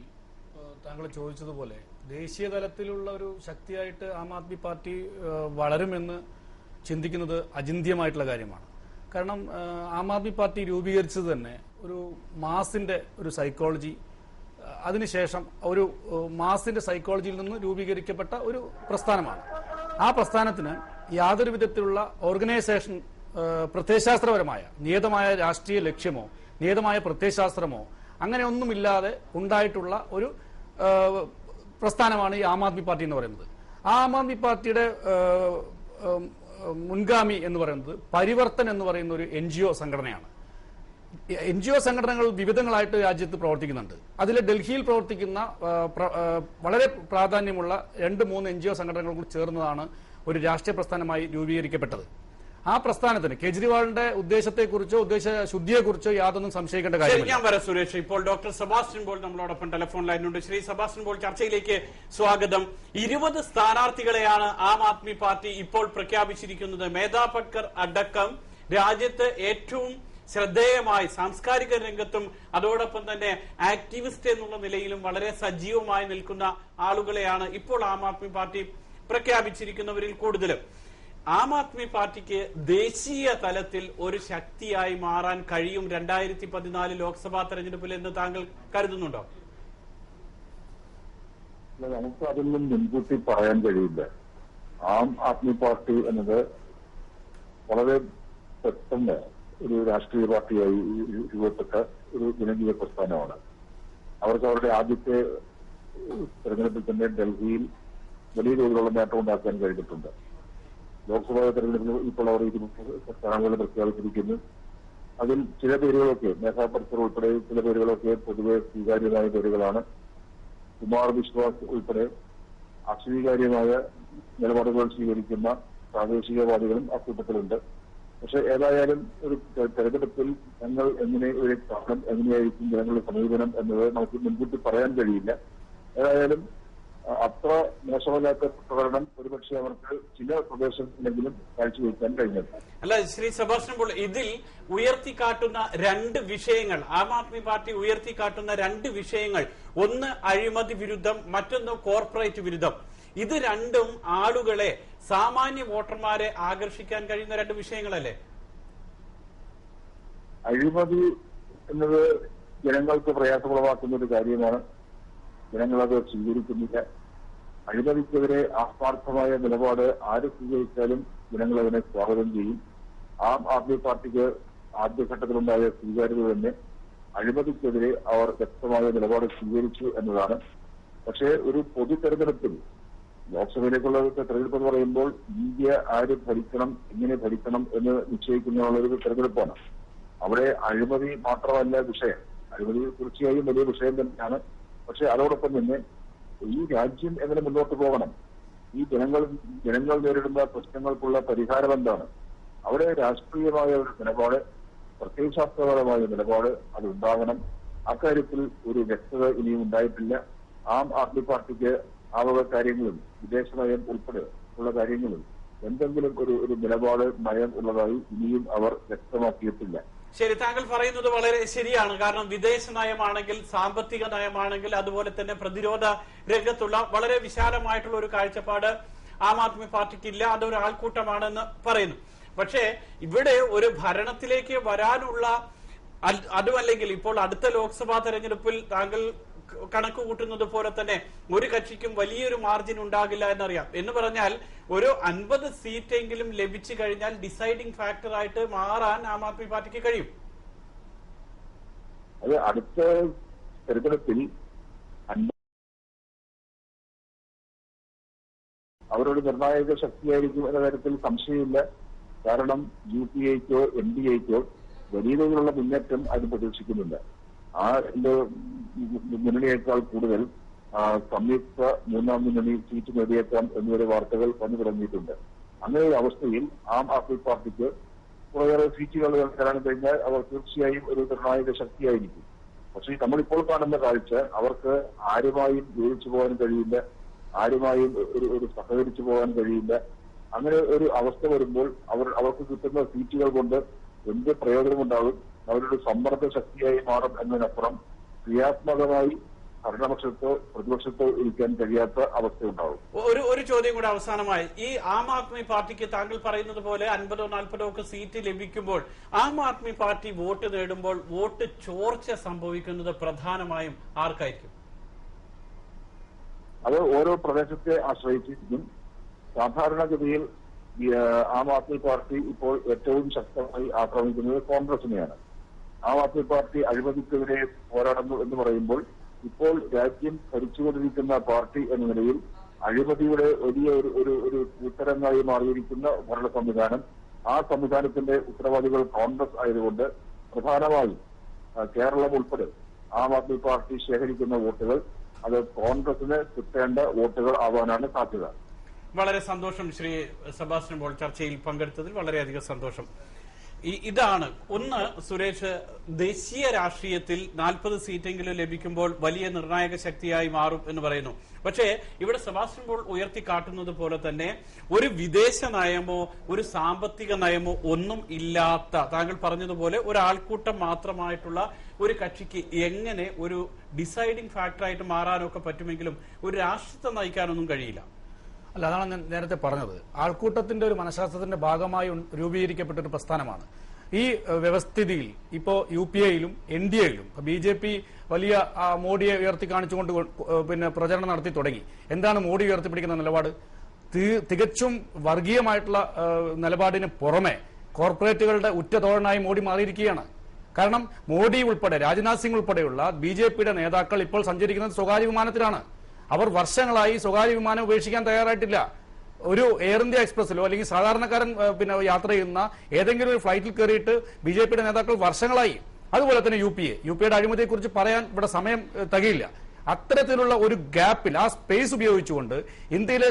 താങ്കൾ ചോദിച്ചതുപോലെ ദേശീയ തലത്തിലുള്ള ഒരു ശക്തിയായിട്ട് ആം ആദ്മി പാർട്ടി വളരുമെന്ന് ചിന്തിക്കുന്നത് അചിന്ത്യമായിട്ടുള്ള കാര്യമാണ്. കാരണം ആം ആദ്മി പാർട്ടി രൂപീകരിച്ചത് തന്നെ ഒരു മാസിന്റെ ഒരു സൈക്കോളജി, അതിനുശേഷം ഒരു മാസിന്റെ സൈക്കോളജിയിൽ നിന്ന് രൂപീകരിക്കപ്പെട്ട ഒരു പ്രസ്ഥാനമാണ്. ആ പ്രസ്ഥാനത്തിന് യാതൊരു വിധത്തിലുള്ള ഓർഗനൈസേഷൻ, പ്രത്യയശാസ്ത്രപരമായ നിയതമായ രാഷ്ട്രീയ ലക്ഷ്യമോ നിയതമായ പ്രത്യയശാസ്ത്രമോ അങ്ങനെ ഒന്നുമില്ലാതെ ഉണ്ടായിട്ടുള്ള ഒരു പ്രസ്ഥാനമാണ് ഈ ആം ആദ്മി പാർട്ടി എന്ന് പറയുന്നത്. ആ ആം ആദ്മി പാർട്ടിയുടെ മുൻഗാമി എന്ന് പറയുന്നത് പരിവർത്തൻ എന്ന് പറയുന്ന ഒരു NGO സംഘടനയാണ്. NGO സംഘടനകൾ വിവിധങ്ങളായിട്ട് രാജ്യത്ത് പ്രവർത്തിക്കുന്നുണ്ട്. അതിൽ ഡൽഹിയിൽ പ്രവർത്തിക്കുന്ന വളരെ പ്രാധാന്യമുള്ള 2-3 NGO സംഘടനകൾ കൂടി ചേർന്നതാണ് ഒരു രാഷ്ട്രീയ പ്രസ്ഥാനമായി രൂപീകരിക്കപ്പെട്ടത്. ആ പ്രസ്ഥാനത്തിന് കേജ്രിവാളിന്റെ ഉദ്ദേശത്തെക്കുറിച്ചോ ഉദ്ദേശശുദ്ധിയെക്കുറിച്ചോ യാതൊന്നും സംശയിക്കേണ്ട കാര്യമില്ല. ഞാൻ പറയാം സുരേഷ്. ഇപ്പോൾ ഡോക്ടർ സെബാസ്റ്റ്യൻ പോൾ നമ്മളോടൊപ്പം ടെലിഫോൺ ലൈനിലുണ്ട്. ശ്രീ സെബാസ്റ്റ്യൻ പോൾ, ചർച്ചയിലേക്ക് സ്വാഗതം. 20 സ്ഥാനാർത്ഥികളെയാണ് ആം ആദ്മി പാർട്ടി ഇപ്പോൾ പ്രഖ്യാപിച്ചിരിക്കുന്നത്. മേധാ പട്കർ അടക്കം രാജ്യത്ത് ഏറ്റവും ശ്രദ്ധേയമായി സാംസ്കാരിക രംഗത്തും അതോടൊപ്പം തന്നെ ആക്ടിവിസ്റ്റ് എന്നുള്ള നിലയിലും വളരെ സജീവമായി നിൽക്കുന്ന ആളുകളെയാണ് ഇപ്പോൾ ആം ആദ്മി പാർട്ടി പ്രഖ്യാപിച്ചിരിക്കുന്നവരിൽ കൂടുതലും. ആം ആദ്മി പാർട്ടിക്ക് ദേശീയ തലത്തിൽ ഒരു ശക്തിയായി മാറാൻ കഴിയും 2014 ലോക്സഭാ തെരഞ്ഞെടുപ്പിൽ എന്ന് താങ്കൾ കരുതുന്നുണ്ടോ? നമുക്ക് അതൊന്നും മുൻകൂട്ടി പറയാൻ കഴിയില്ല. ആം ആദ്മി പാർട്ടി എന്നത് വളരെ പെട്ടെന്ന് ഒരു രാഷ്ട്രീയ പാർട്ടിയായി രൂപപ്പെട്ട ഒരു ജനകീയ പ്രസ്ഥാനമാണ്. അവർക്ക് അവരുടെ ആദ്യത്തെ തെരഞ്ഞെടുപ്പിൽ തന്നെ ഡൽഹിയിൽ വലിയ തോതിലുള്ള നേട്ടം ഉണ്ടാക്കാൻ കഴിഞ്ഞിട്ടുണ്ട്. ലോക്സഭാ തെരഞ്ഞെടുപ്പിൽ ഇപ്പോൾ അവർ 20 സ്ഥാനാർത്ഥികളെ പ്രഖ്യാപിച്ചിരിക്കുന്നു. അതിൽ ചില പേരുകളൊക്കെ, മേധാ പട്കർ ഉൾപ്പെടെ ചില പേരുകളൊക്കെ പൊതുവെ സ്വീകാര്യമായ പേരുകളാണ്. കുമാർ വിശ്വാസ് ഉൾപ്പെടെ അസ്വീകാര്യമായ നിലപാടുകൾ സ്വീകരിക്കുന്ന പ്രാദേശികവാദികളും അക്കൂട്ടത്തിലുണ്ട്. പക്ഷെ ഏതായാലും ഒരു തെരഞ്ഞെടുപ്പിൽ ഞങ്ങൾ എങ്ങനെ ഒരു കാണും, എങ്ങനെയായിരിക്കും ജനങ്ങളുടെ സമീപനം എന്നത് നമുക്ക് മുൻകൂട്ടി പറയാൻ കഴിയില്ല. ഏതായാലും അത്ര മോശമല്ലാത്ത പ്രകടനം ഒരുപക്ഷെ അവർക്ക് ചില പ്രദേശങ്ങളിലെങ്കിലും കാഴ്ചവെക്കാൻ കഴിഞ്ഞത്. അല്ല, ശ്രീ സെബാസ്റ്റ്യൻ പോൾ, ഇതിൽ ഉയർത്തിക്കാട്ടുന്ന 2 വിഷയങ്ങൾ, ആം ആദ്മി പാർട്ടി ഉയർത്തിക്കാട്ടുന്ന 2 വിഷയങ്ങൾ, ഒന്ന് അഴിമതി വിരുദ്ധം, മറ്റൊന്ന് കോർപ്പറേറ്റ് വിരുദ്ധം. ഇത് രണ്ടും ആളുകളെ, സാമാന്യ വോട്ടർമാരെ ആകർഷിക്കാൻ കഴിയുന്ന 2 വിഷയങ്ങളല്ലേ? അഴിമതി എന്നത് ജനങ്ങൾക്ക് പ്രയാസമുളവാക്കുന്ന ഒരു കാര്യമാണ്. ജനങ്ങളത് സ്വീകരിക്കുന്നില്ല. അഴിമതിക്കെതിരെ ആത്മാർത്ഥമായ നിലപാട് ആര് സ്വീകരിച്ചാലും ജനങ്ങൾ അതിനെ സ്വാഗതം ചെയ്യും. ആം ആദ്മി പാർട്ടിക്ക് ആദ്യഘട്ടത്തിലുണ്ടായ സ്വീകാര്യത തന്നെ അഴിമതിക്കെതിരെ അവർ വ്യക്തമായ നിലപാട് സ്വീകരിച്ചു എന്നതാണ്. പക്ഷേ ഒരു പൊതു തെരഞ്ഞെടുപ്പിൽ, ലോക്സഭയിലേക്കുള്ള തെരഞ്ഞെടുപ്പ് എന്ന് പറയുമ്പോൾ ഇന്ത്യ ആര് ഭരിക്കണം, എങ്ങനെ ഭരിക്കണം എന്ന് നിശ്ചയിക്കുന്ന ഒരു തെരഞ്ഞെടുപ്പാണ്. അവിടെ അഴിമതി മാത്രമല്ല വിഷയം. അഴിമതി തീർച്ചയായും വലിയ വിഷയം തന്നെയാണ്. പക്ഷെ അതോടൊപ്പം തന്നെ ഈ രാജ്യം എങ്ങനെ മുന്നോട്ട് പോകണം, ഈ ജനങ്ങൾ നേരിടുന്ന പ്രശ്നങ്ങൾക്കുള്ള പരിഹാരം എന്താണ്, അവിടെ രാഷ്ട്രീയമായ ഒരു നിലപാട്, പ്രത്യയശാസ്ത്രപരമായ നിലപാട് അത് ഉണ്ടാകണം. അക്കാര്യത്തിൽ ഒരു വ്യക്തത ഇനിയും ഉണ്ടായിട്ടില്ല. ആം ആദ്മി പാർട്ടിക്ക് ആ വക കാര്യങ്ങളും വിദേശ നയം ഉൾപ്പെടെ ഉള്ള കാര്യങ്ങളും എന്തെങ്കിലും ഒരു നിലപാട് നയം ഉള്ളതായി ഇനിയും അവർ വ്യക്തമാക്കിയിട്ടില്ല. ശരി, താങ്കൾ പറയുന്നത് വളരെ ശരിയാണ്. കാരണം വിദേശ നയമാണെങ്കിൽ, സാമ്പത്തിക നയമാണെങ്കിൽ, അതുപോലെ തന്നെ പ്രതിരോധ രംഗത്തുള്ള വളരെ വിശാലമായിട്ടുള്ള ഒരു കാഴ്ചപ്പാട് ആം ആദ്മി പാർട്ടിക്കില്ല. അതൊരു ആൾക്കൂട്ടമാണെന്ന് പറയുന്നു. പക്ഷേ ഇവിടെ ഒരു ഭരണത്തിലേക്ക് വരാനുള്ള, അതുമല്ലെങ്കിൽ ഇപ്പോൾ അടുത്ത ലോക്സഭാ തെരഞ്ഞെടുപ്പിൽ താങ്കൾ കണക്ക് കൂട്ടുന്നത് പോലെ തന്നെ ഒരു കക്ഷിക്കും വലിയൊരു മാർജിൻ ഉണ്ടാകില്ല എന്നറിയാം. എന്ന് പറഞ്ഞാൽ ഒരു 50 സീറ്റെങ്കിലും ലഭിച്ചു കഴിഞ്ഞാൽ ഡിസൈഡിംഗ് ഫാക്ടർ ആയിട്ട് മാറാൻ ആം ആദ്മി പാർട്ടിക്ക് കഴിയും. അത് അടുത്ത തെരഞ്ഞെടുപ്പിൽ അവരൊരു നിർണായക ശക്തിയായിരിക്കും എന്ന കാര്യത്തിൽ സംശയമില്ല. കാരണം UPAക്കോ NDAക്കോ വലിയ തോതിലുള്ള മുന്നേറ്റം അത് പ്രതീക്ഷിക്കുന്നില്ല. ആ മുന്നണിയേക്കാൾ കൂടുതൽ സംയുക്ത മൂന്നാം മുന്നണി സീറ്റ് നേടിയേക്കാം എന്നിവരെ വാർത്തകൾ വന്നു തുടങ്ങിയിട്ടുണ്ട്. അങ്ങനെ ഒരു അവസ്ഥയിൽ ആം ആദ്മി പാർട്ടിക്ക് കുറേയേറെ സീറ്റുകൾ തരാൻ കഴിഞ്ഞാൽ അവർ തീർച്ചയായും ഒരു നിർണായക ശക്തിയായിരിക്കും. പക്ഷേ നമ്മളിപ്പോൾ കാണുന്ന കാഴ്ച അവർക്ക് ആരുമായും യോജിച്ചു പോകാൻ കഴിയില്ല, ആരുമായും ഒരു സഹകരിച്ചു പോകാൻ കഴിയില്ല. അങ്ങനെ ഒരു അവസ്ഥ വരുമ്പോൾ അവർക്ക് കിട്ടുന്ന സീറ്റുകൾ കൊണ്ട് എന്ത് പ്രയോജനമുണ്ടാകും? അവരുടെ സമ്മർദ്ദ ശക്തിയായി മാറും എന്നതിനപ്പുറം ക്രിയാത്മകമായി ഭരണപക്ഷത്തോ പ്രതിപക്ഷത്തോ ഇരിക്കാൻ കഴിയാത്ത അവസ്ഥയുണ്ടാവും. ഒരു ചോദ്യം കൂടെ അവസാനമായി, ഈ ആം ആദ്മി പാർട്ടിക്ക് താങ്കൾ പറയുന്നത് പോലെ 50-40 ഒക്കെ സീറ്റ് ലഭിക്കുമ്പോൾ ആം ആദ്മി പാർട്ടി വോട്ട് നേടുമ്പോൾ വോട്ട് ചോർച്ച സംഭവിക്കുന്നത് പ്രധാനമായും ആർക്കായിരിക്കും? അത് ഓരോ പ്രദേശത്തെ ആശ്രയിച്ചിരിക്കും. സാധാരണഗതിയിൽ ആം ആദ്മി പാർട്ടി ഇപ്പോൾ ഏറ്റവും ശക്തമായി ആക്രമിക്കുന്നത് കോൺഗ്രസിനെയാണ്. ആം ആദ്മി പാർട്ടി അഴിമതിക്കെതിരെ പോരാടുന്നു എന്ന് പറയുമ്പോൾ ഇപ്പോൾ രാജ്യം ഭരിച്ചുകൊണ്ടിരിക്കുന്ന പാർട്ടി എന്ന നിലയിൽ അഴിമതിയുടെ വലിയ ഒരു കൂത്തരങ്ങായി മാറിയിരിക്കുന്ന ഭരണ സംവിധാനം, ആ സംവിധാനത്തിന്റെ ഉത്തരവാദികൾ കോൺഗ്രസ് ആയതുകൊണ്ട് പ്രധാനമായും കേരളം ഉൾപ്പെടെ ആം ആദ്മി പാർട്ടി ശേഖരിക്കുന്ന വോട്ടുകൾ അത് കോൺഗ്രസിന് കിട്ടേണ്ട വോട്ടുകൾ ആവാനാണ് സാധ്യത. വളരെ സന്തോഷം ശ്രീ സെബാസ്റ്റ്യൻ പോൾ, ചർച്ചയിൽ പങ്കെടുത്തതിൽ വളരെയധികം സന്തോഷം. ഇതാണ് ഒന്ന്, സുരേഷ്, ദേശീയ രാഷ്ട്രീയത്തിൽ 40 സീറ്റെങ്കിലും ലഭിക്കുമ്പോൾ വലിയ നിർണായക ശക്തിയായി മാറും എന്ന് പറയുന്നു. പക്ഷേ ഇവിടെ സെബാസ്റ്റ്യൻ പോൾ ഉയർത്തിക്കാട്ടുന്നത് പോലെ തന്നെ ഒരു വിദേശ നയമോ ഒരു സാമ്പത്തിക നയമോ ഒന്നും ഇല്ലാത്ത, താങ്കൾ പറഞ്ഞതുപോലെ ഒരു ആൾക്കൂട്ടം മാത്രമായിട്ടുള്ള ഒരു കക്ഷിക്ക് എങ്ങനെ ഒരു ഡിസൈഡിംഗ് ഫാക്ടറായിട്ട് മാറാനൊക്കെ പറ്റുമെങ്കിലും ഒരു രാഷ്ട്രത്തെ നയിക്കാനൊന്നും കഴിയില്ല. അല്ല, അതാണ് ഞാൻ നേരത്തെ പറഞ്ഞത്. ആൾക്കൂട്ടത്തിന്റെ ഒരു മനഃശാസ്ത്രത്തിന്റെ ഭാഗമായി രൂപീകരിക്കപ്പെട്ട ഒരു പ്രസ്ഥാനമാണ്. ഈ വ്യവസ്ഥിതിയിൽ ഇപ്പോ UPAയിലും NDAയിലും BJP വലിയ മോഡിയെ ഉയർത്തി കാണിച്ചുകൊണ്ട് പ്രചരണം നടത്തി തുടങ്ങി. എന്താണ് മോഡി ഉയർത്തിപ്പിടിക്കുന്ന നിലപാട്? തികച്ചും വർഗീയമായിട്ടുള്ള നിലപാടിന് പുറമെ കോർപ്പറേറ്റുകളുടെ ഉറ്റതോഴനായി മോഡി മാറിയിരിക്കുകയാണ്. കാരണം മോഡി ഉൾപ്പെടെ, രാജ്നാഥ് സിംഗ് ഉൾപ്പെടെയുള്ള BJPയുടെ നേതാക്കൾ ഇപ്പോൾ സഞ്ചരിക്കുന്നത് സ്വകാര്യ വിമാനത്തിലാണ്. അവർ വർഷങ്ങളായി സ്വകാര്യ വിമാനം ഉപേക്ഷിക്കാൻ തയ്യാറായിട്ടില്ല. ഒരു എയർ ഇന്ത്യ എക്സ്പ്രസിലോ അല്ലെങ്കിൽ സാധാരണക്കാരൻ യാത്ര ചെയ്യുന്ന ഏതെങ്കിലും ഒരു ഫ്ലൈറ്റിൽ കയറിയിട്ട് BJPയുടെ നേതാക്കൾ വർഷങ്ങളായി. അതുപോലെ തന്നെ UPAയുടെ അഴിമതിയെക്കുറിച്ച് പറയാൻ ഇവിടെ സമയം തികയില്ല. അത്തരത്തിലുള്ള ഒരു ഗ്യാപ്പിൽ ആ സ്പേസ് ഉപയോഗിച്ചുകൊണ്ട് ഇന്ത്യയിലെ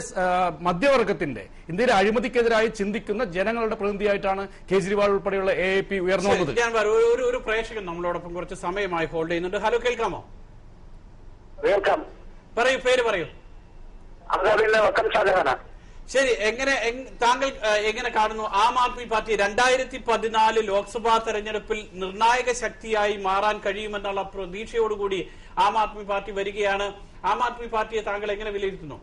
മധ്യവർഗത്തിന്റെ, ഇന്ത്യയിലെ അഴിമതിക്കെതിരായി ചിന്തിക്കുന്ന ജനങ്ങളുടെ പ്രതിനിധിയായിട്ടാണ് കേജ്രിവാൾ ഉൾപ്പെടെയുള്ള AAP ഉയർന്നു വന്നത്. ഒരു പ്രേക്ഷകൻ നമ്മളോടൊപ്പം കുറച്ച് സമയമായി ഹോൾഡ് ചെയ്യുന്നുണ്ട്. ഹലോ, കേൾക്കാമോ? പറയൂ, പേര് പറയൂ. ശരി, താങ്കൾ എങ്ങനെ കാണുന്നു ആം ആദ്മി പാർട്ടി 2014 ലോക്സഭാ തെരഞ്ഞെടുപ്പിൽ നിർണായക ശക്തിയായി മാറാൻ കഴിയുമെന്നുള്ള പ്രതീക്ഷയോടുകൂടി ആം ആദ്മി പാർട്ടി വരികയാണ്. ആം ആദ്മി പാർട്ടിയെ താങ്കൾ എങ്ങനെ വിലയിരുത്തുന്നു?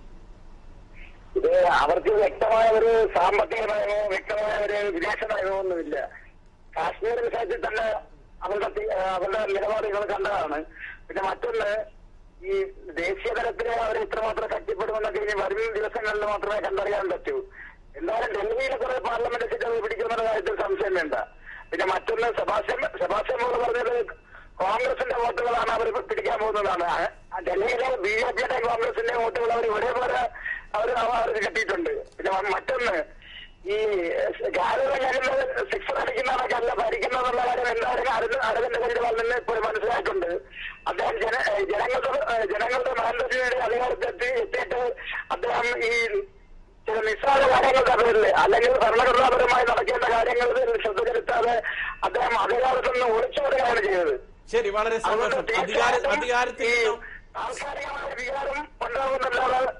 ഇത് അവർക്ക് വ്യക്തമായ ഒരു സാമ്പത്തിക നയമോ വ്യക്തമായ ഒരു വിദേശ നയമോ ഒന്നുമില്ല. കാശ്മീർ വിഷയത്തിൽ തന്നെ അവരുടെ നിലപാടുകൾ കണ്ടതാണ്. പിന്നെ മറ്റൊന്ന്, ഈ ദേശീയ തലത്തിൽ അവർ ഇത്രമാത്രം ശക്തിപ്പെടുമെന്നൊക്കെ ഇനി വരും ദിവസങ്ങളിൽ മാത്രമേ കണ്ടറിയാൻ പറ്റൂ. എന്തായാലും ഡൽഹിയിലെ കുറെ പാർലമെന്റ് സീറ്റുകൾ പിടിക്കുന്ന കാര്യത്തിൽ സംശയം വേണ്ട. പിന്നെ മറ്റൊന്ന്, സെബാസ്റ്റ്യൻ പോൾ പറഞ്ഞത് കോൺഗ്രസിന്റെ വോട്ടുകളാണ് അവർ പിടിക്കാൻ പോകുന്നതാണ്. ഡൽഹിയിലെ BJPയുടെ കോൺഗ്രസിന്റെ വോട്ടുകൾ അവർ ഒരേപോലെ അവർ കിട്ടിയിട്ടുണ്ട്. പിന്നെ മറ്റൊന്ന്, ഈ ഗാലറി സിക്സർ അടിക്കുന്നതൊക്കെ അല്ല ഭരിക്കുന്നതെന്നുള്ള കാര്യം എന്തായാലും അരവിന്ദ് കെജ്രിവാൾ നിന്ന് ഇപ്പോൾ മനസ്സിലായിട്ടുണ്ട്. അദ്ദേഹം ജനങ്ങളുടെ മാനദണ്ഡത്തിന്റെ അധികാരത്തിൽ എത്തിയിട്ട് അദ്ദേഹം ഈ ചില നിസ്സാര കാര്യങ്ങളുടെ പേരിൽ അല്ലെങ്കിൽ ഭരണഘടനാപരമായി നടക്കേണ്ട കാര്യങ്ങളിൽ ശ്രദ്ധ ചെലുത്താതെ അദ്ദേഹം അധികാരത്തിൽ നിന്ന് ഒളിച്ചോടുകയാണ് ചെയ്തത്. ശരി, വളരെ സന്തോഷം. അധികാരത്തിൽ താൽക്കാലികമായ വികാരം ഉണ്ടാകുന്നല്ലാതെ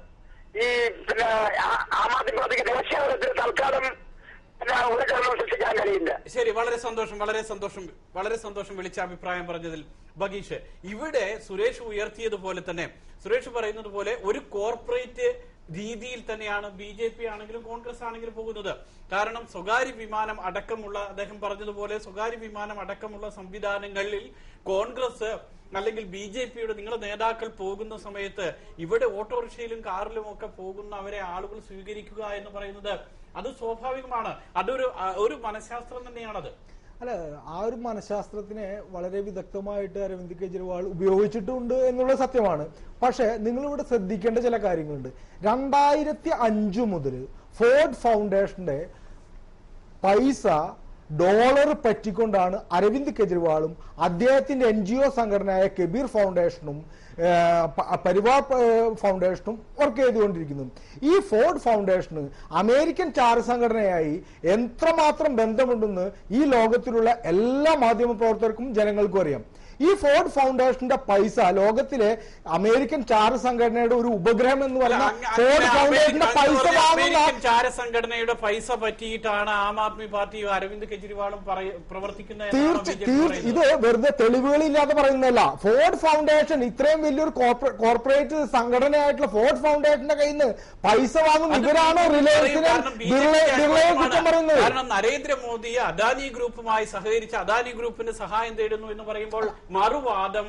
ഈ പിന്നെ ആം ആദ്മി പാർട്ടിക്ക് ദേശീയ തലത്തിൽ തൽക്കാലം ഒരു കാരണം സൃഷ്ടിക്കാൻ കഴിയില്ല. ശരി, വളരെ സന്തോഷം, വളരെ സന്തോഷം വിളിച്ച അഭിപ്രായം പറഞ്ഞതിൽ. ബഗീഷ്, ഇവിടെ സുരേഷ് ഉയർത്തിയതുപോലെ തന്നെ, സുരേഷ് പറയുന്നത് പോലെ ഒരു കോർപ്പറേറ്റ് രീതിയിൽ തന്നെയാണ് BJP ആണെങ്കിലും കോൺഗ്രസ് ആണെങ്കിലും പോകുന്നത്. കാരണം സ്വകാര്യ വിമാനം അടക്കമുള്ള, അദ്ദേഹം പറഞ്ഞതുപോലെ സ്വകാര്യ വിമാനം അടക്കമുള്ള സംവിധാനങ്ങളിൽ കോൺഗ്രസ് അല്ലെങ്കിൽ BJPയുടെ നിങ്ങളുടെ നേതാക്കൾ പോകുന്ന സമയത്ത് ഇവിടെ ഓട്ടോറിക്ഷയിലും കാറിലും ഒക്കെ പോകുന്ന അവരെ ആളുകൾ സ്വീകരിക്കുക എന്ന് പറയുന്നത് അത് സ്വാഭാവികമാണ്. അതൊരു മനഃശാസ്ത്രം തന്നെയാണത്. അല്ല, ആ ഒരു മനഃശാസ്ത്രത്തിനെ വളരെ വിദഗ്ധമായിട്ട് അരവിന്ദ് കെജ്രിവാൾ ഉപയോഗിച്ചിട്ടുണ്ട് എന്നുള്ളത് സത്യമാണ്. പക്ഷെ നിങ്ങളിവിടെ ശ്രദ്ധിക്കേണ്ട ചില കാര്യങ്ങളുണ്ട്. 2005 മുതൽ ഫോർഡ് ഫൗണ്ടേഷന്റെ പൈസ ഡോളർ പറ്റിക്കൊണ്ടാണ് അരവിന്ദ് കെജ്രിവാളും അദ്ദേഹത്തിന്റെ NGO സംഘടനയായ കബീർ ഫൗണ്ടേഷനും പരിവാർ ഫൗണ്ടേഷനും വർക്ക് ചെയ്തുകൊണ്ടിരിക്കുന്നു. ഈ ഫോർഡ് ഫൗണ്ടേഷന് അമേരിക്കൻ ചാര സംഘടനയായി എത്രമാത്രം ബന്ധമുണ്ടെന്ന് ഈ ലോകത്തിലുള്ള എല്ലാ മാധ്യമ പ്രവർത്തകർക്കും ജനങ്ങൾക്കും അറിയാം. ഈ ഫോർഡ് ഫൗണ്ടേഷന്റെ പൈസ ലോകത്തിലെ അമേരിക്കൻ ചാര സംഘടനയുടെ ഒരു ഉപഗ്രഹം എന്ന് പറയുന്ന ഫോർഡ് ഫൗണ്ടേഷന്റെ പൈസ വാങ്ങുന്ന ചാര സംഘടനയുടെ പൈസ പറ്റിയിട്ടാണ് ആം ആദ്മി പാർട്ടിയും അരവിന്ദ് കെജ്രിവാളും പ്രവർത്തിക്കുന്നത്. ഇത് വെറുതെ തെളിവുകളില്ലാതെ പറയുന്നതല്ല. ഫോർഡ് ഫൗണ്ടേഷൻ ഇത്രയും വലിയൊരു കോർപ്പറേറ്റ് സംഘടനയായിട്ടുള്ള ഫോർഡ് ഫൗണ്ടേഷന്റെ കയ്യിൽ നിന്ന് പൈസ വാങ്ങുന്ന ഇവരാണോ റിലയൻസിനെ കുറ്റം പറയുന്നത്? കാരണം നരേന്ദ്രമോദി അദാനി ഗ്രൂപ്പുമായി സഹകരിച്ച് അദാനി ഗ്രൂപ്പിന് സഹായം തേടുന്നു എന്ന് പറയുമ്പോൾ മറുവാദം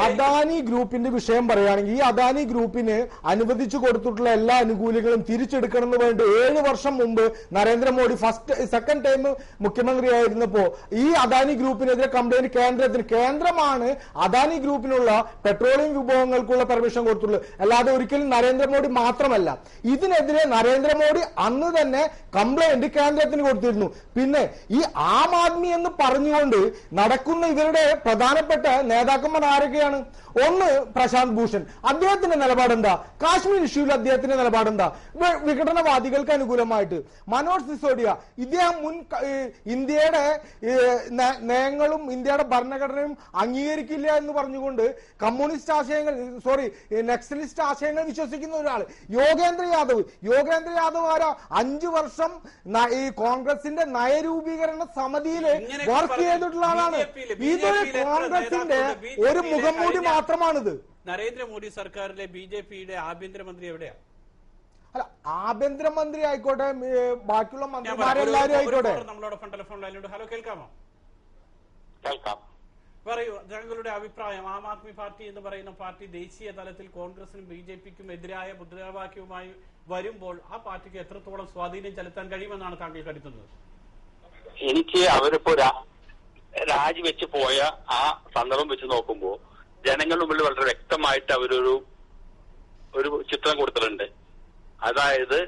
അദാനി ഗ്രൂപ്പിന്റെ വിഷയം പറയുകയാണെങ്കിൽ ഈ അദാനി ഗ്രൂപ്പിന് അനുവദിച്ചു കൊടുത്തിട്ടുള്ള എല്ലാ ആനുകൂല്യങ്ങളും തിരിച്ചെടുക്കണമെന്ന് വേണ്ടി 7 വർഷം മുമ്പ് നരേന്ദ്രമോദി സെക്കൻഡ് ടൈം മുഖ്യമന്ത്രിയായിരുന്നപ്പോ ഈ അദാനി ഗ്രൂപ്പിനെതിരെ കംപ്ലൈന്റ് കേന്ദ്രമാണ് അദാനി ഗ്രൂപ്പിനുള്ള പെട്രോളിയം വിഭവങ്ങൾക്കുള്ള പെർമിഷൻ കൊടുത്തുള്ളത്, അല്ലാതെ ഒരിക്കലും നരേന്ദ്രമോദി മാത്രമല്ല. ഇതിനെതിരെ നരേന്ദ്രമോദി അന്ന് തന്നെ കംപ്ലൈന്റ് കേന്ദ്രത്തിന് കൊടുത്തിരുന്നു. പിന്നെ ഈ ആം ആദ്മി എന്ന് പറഞ്ഞുകൊണ്ട് നടക്കുന്ന ഇവരുടെ പ്രധാനപ്പെട്ട നേതാക്കന്മാർ ആരൊക്കെയാണ്? ഒന്ന് പ്രശാന്ത് ഭൂഷൺ, അദ്ദേഹത്തിന്റെ നിലപാടെന്താ? കാശ്മീർ ഇഷ്യൂവിൽ അദ്ദേഹത്തിന്റെ നിലപാടെന്താ? വിഘടനവാദികൾക്ക് അനുകൂലമായിട്ട്. മനോജ് സിസോഡിയ, ഇദ്ദേഹം ഇന്ത്യയുടെ നയങ്ങളും ഇന്ത്യയുടെ ഭരണഘടനയും അംഗീകരിക്കില്ല എന്ന് പറഞ്ഞുകൊണ്ട് കമ്മ്യൂണിസ്റ്റ് ആശയങ്ങൾ നെക്സലിസ്റ്റ് ആശയങ്ങൾ വിശ്വസിക്കുന്ന ഒരാൾ. യോഗേന്ദ്ര യാദവ് ആരാ? 5 വർഷം ഈ കോൺഗ്രസിന്റെ നയരൂപീകരണ സമിതിയിൽ വർക്ക് ചെയ്തിട്ടുള്ള ആളാണ്. ഇതൊരു കോൺഗ്രസിന്റെ ഒരു മുഖംമൂടി മാത്രമാണിത്. നരേന്ദ്രമോദി സർക്കാരിലെ BJPയുടെ ആഭ്യന്തരമന്ത്രി എവിടെയാ? അല്ല, ആഭ്യന്തരമന്ത്രി ആയിക്കോട്ടെ, ബാക്കിയുള്ള മന്ത്രിമാരെല്ലാവരും ആയിക്കോട്ടെ. നമ്മളോടൊപ്പം ടെലിഫോൺ ലൈനിലുണ്ട്. ഹലോ, കേൾക്കാമോ? കേൾക്കാം. പറയൂ താങ്കളുടെ അഭിപ്രായം. ആം ആദ്മി പാർട്ടി എന്ന് പറയുന്ന പാർട്ടി ദേശീയ തലത്തിൽ കോൺഗ്രസിനും BJPക്കും എതിരായ മുദ്രാവാക്യവുമായി വരുമ്പോൾ ആ പാർട്ടിക്ക് എത്രത്തോളം സ്വാധീനം ചെലുത്താൻ കഴിയുമെന്നാണ് താങ്കൾ കരുതുന്നത്? എനിക്ക് അവരിപ്പോ രാജിവെച്ച് പോയ ആ സന്ദർഭം വെച്ച് നോക്കുമ്പോൾ ജനങ്ങളുടെ മുമ്പിൽ വളരെ വ്യക്തമായിട്ട് അവരൊരു ചിത്രം കൊടുത്തിട്ടുണ്ട്. അതായത്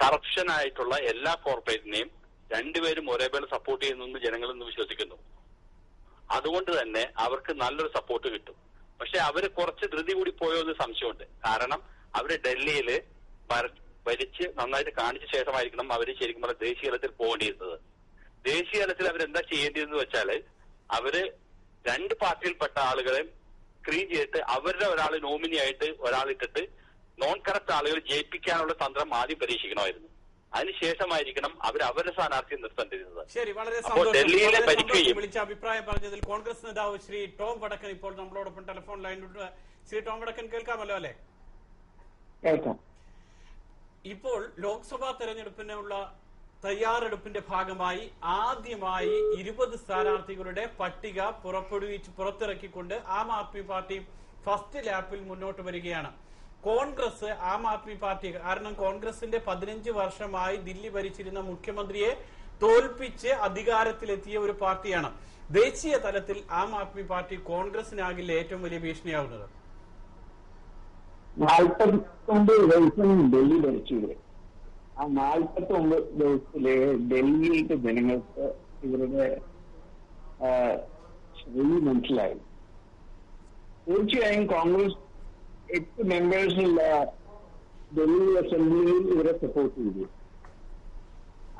കറപ്ഷൻ ആയിട്ടുള്ള എല്ലാ കോർപ്പറേറ്റിനെയും രണ്ടുപേരും ഒരേപോലെ സപ്പോർട്ട് ചെയ്യുന്നു ജനങ്ങളെന്ന് വിശ്വസിക്കുന്നു. അതുകൊണ്ട് തന്നെ അവർക്ക് നല്ലൊരു സപ്പോർട്ട് കിട്ടും. പക്ഷെ അവര് കുറച്ച് ധൃതി കൂടി പോയോ എന്ന് സംശയമുണ്ട്. കാരണം അവര് ഡൽഹിയിൽ ഭരിച്ച് നന്നായിട്ട് കാണിച്ച ശേഷമായിരിക്കണം അവര് ശരിക്കും പറഞ്ഞാൽ ദേശീയ തലത്തിൽ പോകേണ്ടിയിരുന്നത്. ദേശീയ തലത്തിൽ അവരെന്താ ചെയ്യേണ്ടതെന്ന് വെച്ചാല് അവര് 2 പാർട്ടിയിൽപ്പെട്ട ആളുകളെ സ്ക്രീൻ ചെയ്തിട്ട് അവരുടെ ഒരാളെ നോമിനി ആയിട്ട് ഒരാളിട്ടിട്ട് നോൺ കറക്റ്റ് ആളുകൾ ജയിപ്പിക്കാനുള്ള തന്ത്രം ആദ്യം പരീക്ഷിക്കണമായിരുന്നു. അതിനുശേഷമായിരിക്കണം അവരുടെ സ്ഥാനാർത്ഥിയെ നിർത്തേണ്ടിരുന്നത്. ശരി, വളരെ ഡൽഹിയിലെ ഭരിക്കുകയും വിളിച്ച അഭിപ്രായം പറഞ്ഞതിൽ കോൺഗ്രസ് നേതാവ് ശ്രീ ടോം വടക്കൻ ഇപ്പോൾ നമ്മളോടൊപ്പം ടെലിഫോൺ ലൈനിലുണ്ട്. ശ്രീ ടോം വടക്കൻ കേൾക്കാമല്ലോ അല്ലെ? ഇപ്പോൾ ലോക്സഭാ തെരഞ്ഞെടുപ്പിനുള്ള തയ്യാറെടുപ്പിന്റെ ഭാഗമായി ആദ്യമായി 20 സ്ഥാനാർത്ഥികളുടെ പട്ടിക പുറത്തിറക്കിക്കൊണ്ട് ആം ആദ്മി പാർട്ടി ഫസ്റ്റ് ലാപ്പിൽ മുന്നോട്ട് വരികയാണ്. കോൺഗ്രസ് ആം ആദ്മി പാർട്ടി, കാരണം കോൺഗ്രസിന്റെ 15 വർഷമായി ദില്ലി ഭരിച്ചിരുന്ന മുഖ്യമന്ത്രിയെ തോൽപ്പിച്ച് അധികാരത്തിലെത്തിയ ഒരു പാർട്ടിയാണ്. ദേശീയ തലത്തിൽ ആം ആദ്മി പാർട്ടി കോൺഗ്രസിനാകില്ല ഏറ്റവും വലിയ ഭീഷണിയാവുന്നത്. 49 ദിവസം ഡൽഹി ഭരിച്ചു. ആ 49 ദിവസത്തില് ഡൽഹിയിലത്തെ ജനങ്ങൾക്ക് ഇവരുടെ ശൈലി മനസ്സിലായി. തീർച്ചയായും കോൺഗ്രസ് 8 മെമ്പേഴ്സുള്ള ഡൽഹി അസംബ്ലിയിൽ ഇവരെ സപ്പോർട്ട് ചെയ്തു.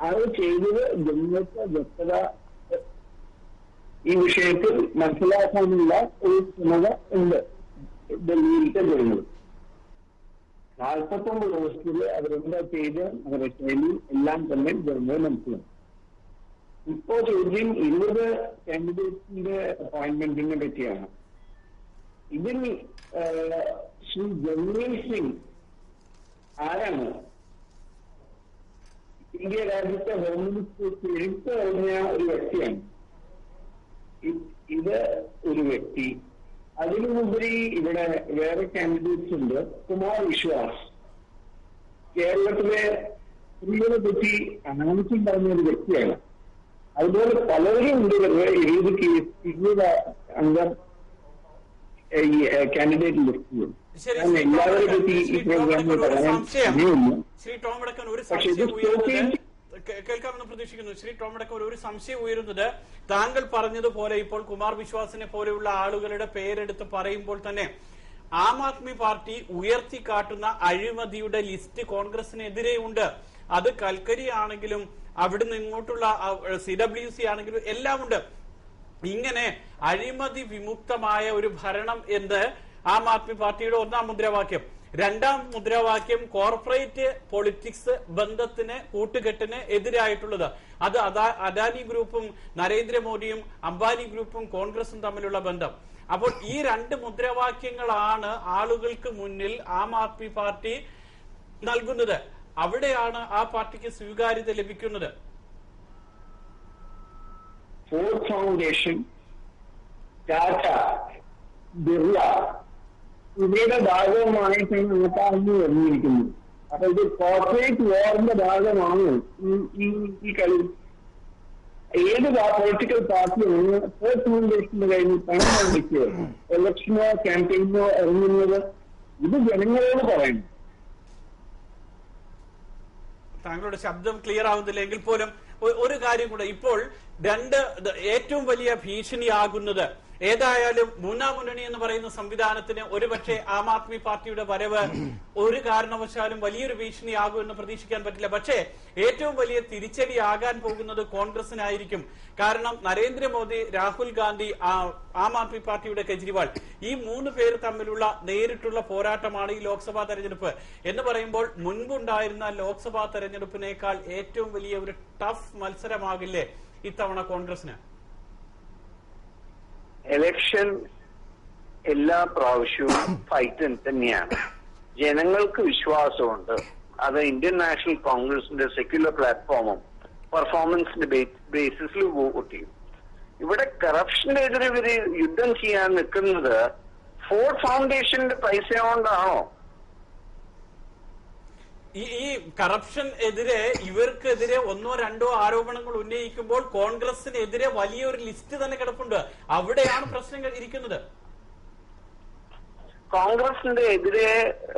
അത് ചെയ്തത് ജനങ്ങൾക്ക് വ്യക്തത ഈ വിഷയത്തിൽ മനസ്സിലാക്കാനുള്ള ഒരു ക്ഷമത ഉണ്ട് ഡൽഹിയിലത്തെ ജനങ്ങൾ. 49 ദിവസത്തിൽ അവരെന്താ ചെയ്ത് അവരുടെ ശൈലി എല്ലാം തന്നെ ജനങ്ങൾ മനസ്സിലാക്കും. ഇപ്പോ ചോദ്യം 20 കാൻഡിഡേറ്റ്സിന്റെ അപ്പോയിന്റ്മെന്റിനെ പറ്റിയാണ്. ഇതിൽ ശ്രീ ജഗ്മീൽ സിംഗ് ആരാണ്? ഇന്ത്യ രാജ്യത്തെ ഹോം മിനിസ്റ്റർ എടുത്തു കഴിഞ്ഞ ഒരു വ്യക്തിയാണ്. ഇത് ഒരു വ്യക്തി. അതിനുമുപരി ഇവിടെ വേറെ കാൻഡിഡേറ്റ്സ് ഉണ്ട്. കുമാർ വിശ്വാസ് കേരളത്തിലെ സ്ത്രീകളെ പറ്റി അനാവശ്യം പറഞ്ഞ ഒരു വ്യക്തിയാണ്. അതുപോലെ പലരും ഉണ്ട്. 20 അംഗം ഈ കാൻഡിഡേറ്റ് ലിസ്റ്റിലും എല്ലാവരെ പറ്റി ഈ പ്രോഗ്രാമിൽ പറയാൻ കേൾക്കാമെന്ന് പ്രതീക്ഷിക്കുന്നു. ശ്രീ ടോമടക്കർ, ഒരു സംശയം ഉയരുന്നത് താങ്കൾ പറഞ്ഞതുപോലെ ഇപ്പോൾ കുമാർ വിശ്വാസിനെ പോലെയുള്ള ആളുകളുടെ പേരെടുത്ത് പറയുമ്പോൾ തന്നെ ആം ആദ്മി പാർട്ടി ഉയർത്തിക്കാട്ടുന്ന അഴിമതിയുടെ ലിസ്റ്റ് കോൺഗ്രസിനെതിരെ ഉണ്ട്. അത് കൽക്കരി ആണെങ്കിലും അവിടുന്ന് ഇങ്ങോട്ടുള്ള CWC ആണെങ്കിലും എല്ലാം ഉണ്ട്. ഇങ്ങനെ അഴിമതി വിമുക്തമായ ഒരു ഭരണം എന്ന് ആം ആദ്മി പാർട്ടിയുടെ ഒന്നാം മുദ്രാവാക്യം. രണ്ടാം മുദ്രാവാക്യം കോർപ്പറേറ്റ് പൊളിറ്റിക്സ് ബന്ധത്തിന് കൂട്ടുകെട്ടിന് എതിരായിട്ടുള്ളത്. അത് അദാനി ഗ്രൂപ്പും നരേന്ദ്രമോദിയും അംബാനി ഗ്രൂപ്പും കോൺഗ്രസും തമ്മിലുള്ള ബന്ധം. അപ്പോൾ ഈ 2 മുദ്രാവാക്യങ്ങളാണ് ആളുകൾക്ക് മുന്നിൽ ആം ആദ്മി പാർട്ടി നൽകുന്നത്. അവിടെയാണ് ആ പാർട്ടിക്ക് സ്വീകാര്യത ലഭിക്കുന്നത്. ഫോർഡ് ഫൗണ്ടേഷൻ, ടാറ്റ, ബിർള ഇവയുടെ ഭാഗമായിട്ടാണ് അങ്ങോട്ടാണ് വന്നിരിക്കുന്നത്. അപ്പൊ ഇത് കോർപ്പറേറ്റ് വാറിന്റെ ഭാഗമാണ് ഈ കളി. ഏത് പൊളിറ്റിക്കൽ പാർട്ടിയാണ് ഫോർഡ് ഫൗണ്ടേഷന്റെ കയ്യിൽ പണം വന്നിട്ട് ഇലക്ഷനോ ക്യാമ്പയിനോ ഇറങ്ങുന്നത്? ഇത് ജനങ്ങളോട് പറയണം. താങ്കളുടെ ശബ്ദം ക്ലിയർ ആവുന്നില്ല എങ്കിൽ പോലും ഒരു കാര്യം കൂടെ, ഇപ്പോൾ ഏറ്റവും വലിയ ഭീഷണിയാകുന്നത് ഏതായാലും മൂന്നാം മുന്നണി എന്ന് പറയുന്ന സംവിധാനത്തിന് ഒരുപക്ഷെ ആം ആദ്മി പാർട്ടിയുടെ വരവ് ഒരു കാരണവശാലും വലിയൊരു ഭീഷണിയാകും എന്ന് പ്രതീക്ഷിക്കാൻ പറ്റില്ല. പക്ഷേ ഏറ്റവും വലിയ തിരിച്ചടിയാകാൻ പോകുന്നത് കോൺഗ്രസിനായിരിക്കും. കാരണം നരേന്ദ്രമോദി, രാഹുൽ ഗാന്ധി, ആം ആദ്മി പാർട്ടിയുടെ കെജ്രിവാൾ, ഈ 3 പേര് തമ്മിലുള്ള നേരിട്ടുള്ള പോരാട്ടമാണ് ഈ ലോക്സഭാ തെരഞ്ഞെടുപ്പ് എന്ന് പറയുമ്പോൾ മുൻപുണ്ടായിരുന്ന ലോക്സഭാ തെരഞ്ഞെടുപ്പിനേക്കാൾ ഏറ്റവും വലിയ ഒരു ടഫ് മത്സരമാകില്ലേ ഇത്തവണ കോൺഗ്രസിന്? ഇലക്ഷൻ എല്ലാ പ്രാവശ്യവും ഫൈറ്റ് തന്നെയാണ്. ജനങ്ങൾക്ക് വിശ്വാസമുണ്ട്. അത് ഇന്ത്യൻ നാഷണൽ കോൺഗ്രസിന്റെ സെക്യുലർ പ്ലാറ്റ്ഫോമും പെർഫോമൻസിന്റെ ബേസിസിൽ വോട്ട് ചെയ്യും. ഇവിടെ കറപ്ഷന്റെ എതിരെ ഇവര് യുദ്ധം ചെയ്യാൻ നിൽക്കുന്നത് ഫോർഡ് ഫൗണ്ടേഷന്റെ പൈസ കൊണ്ടാണോ? ഈ കറപ്ഷൻ എതിരെ ഇവർക്കെതിരെ 1-2 ആരോപണങ്ങൾ ഉന്നയിക്കുമ്പോൾ കോൺഗ്രസിനെതിരെ വലിയൊരു ലിസ്റ്റ് തന്നെ കിടപ്പുണ്ട്. അവിടെയാണ് പ്രശ്നങ്ങൾ ഇരിക്കുന്നത്. കോൺഗ്രസിന്റെ എതിരെ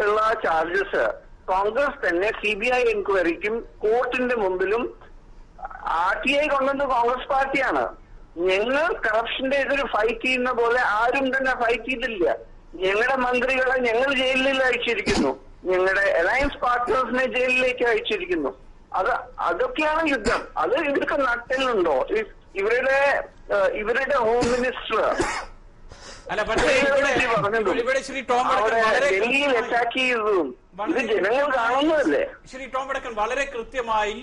ഉള്ള ചാർജസ് കോൺഗ്രസ് തന്നെ CBI എൻക്വയറിക്കും കോർട്ടിന്റെ മുമ്പിലും RTI കൊണ്ടുവന്ന കോൺഗ്രസ് പാർട്ടിയാണ്. ഞങ്ങൾ കറപ്ഷന്റെ എതിരെ ഫൈറ്റ് ചെയ്യുന്ന പോലെ ആരും തന്നെ ഫൈറ്റ് ചെയ്തില്ല. ഞങ്ങളുടെ മന്ത്രികളെ ഞങ്ങൾ ജയിലിൽ അയച്ചിരിക്കുന്നു. ഞങ്ങളുടെ അലയൻസ് പാർട്ട്നേഴ്സിനെ ജയിലിലേക്ക് അയച്ചിരിക്കുന്നു. അതൊക്കെയാണ് യുദ്ധം. അത് ഇവർക്ക് നട്ടലുണ്ടോ? ഇവരുടെ ഹോം മിനിസ്റ്റർ ഡൽഹിയിൽ അറ്റാക്ക് ചെയ്തതും ഇത് ജനങ്ങൾ കാണുന്നതല്ലേ? ശ്രീ ടോം വടക്കൻ വളരെ കൃത്യമായി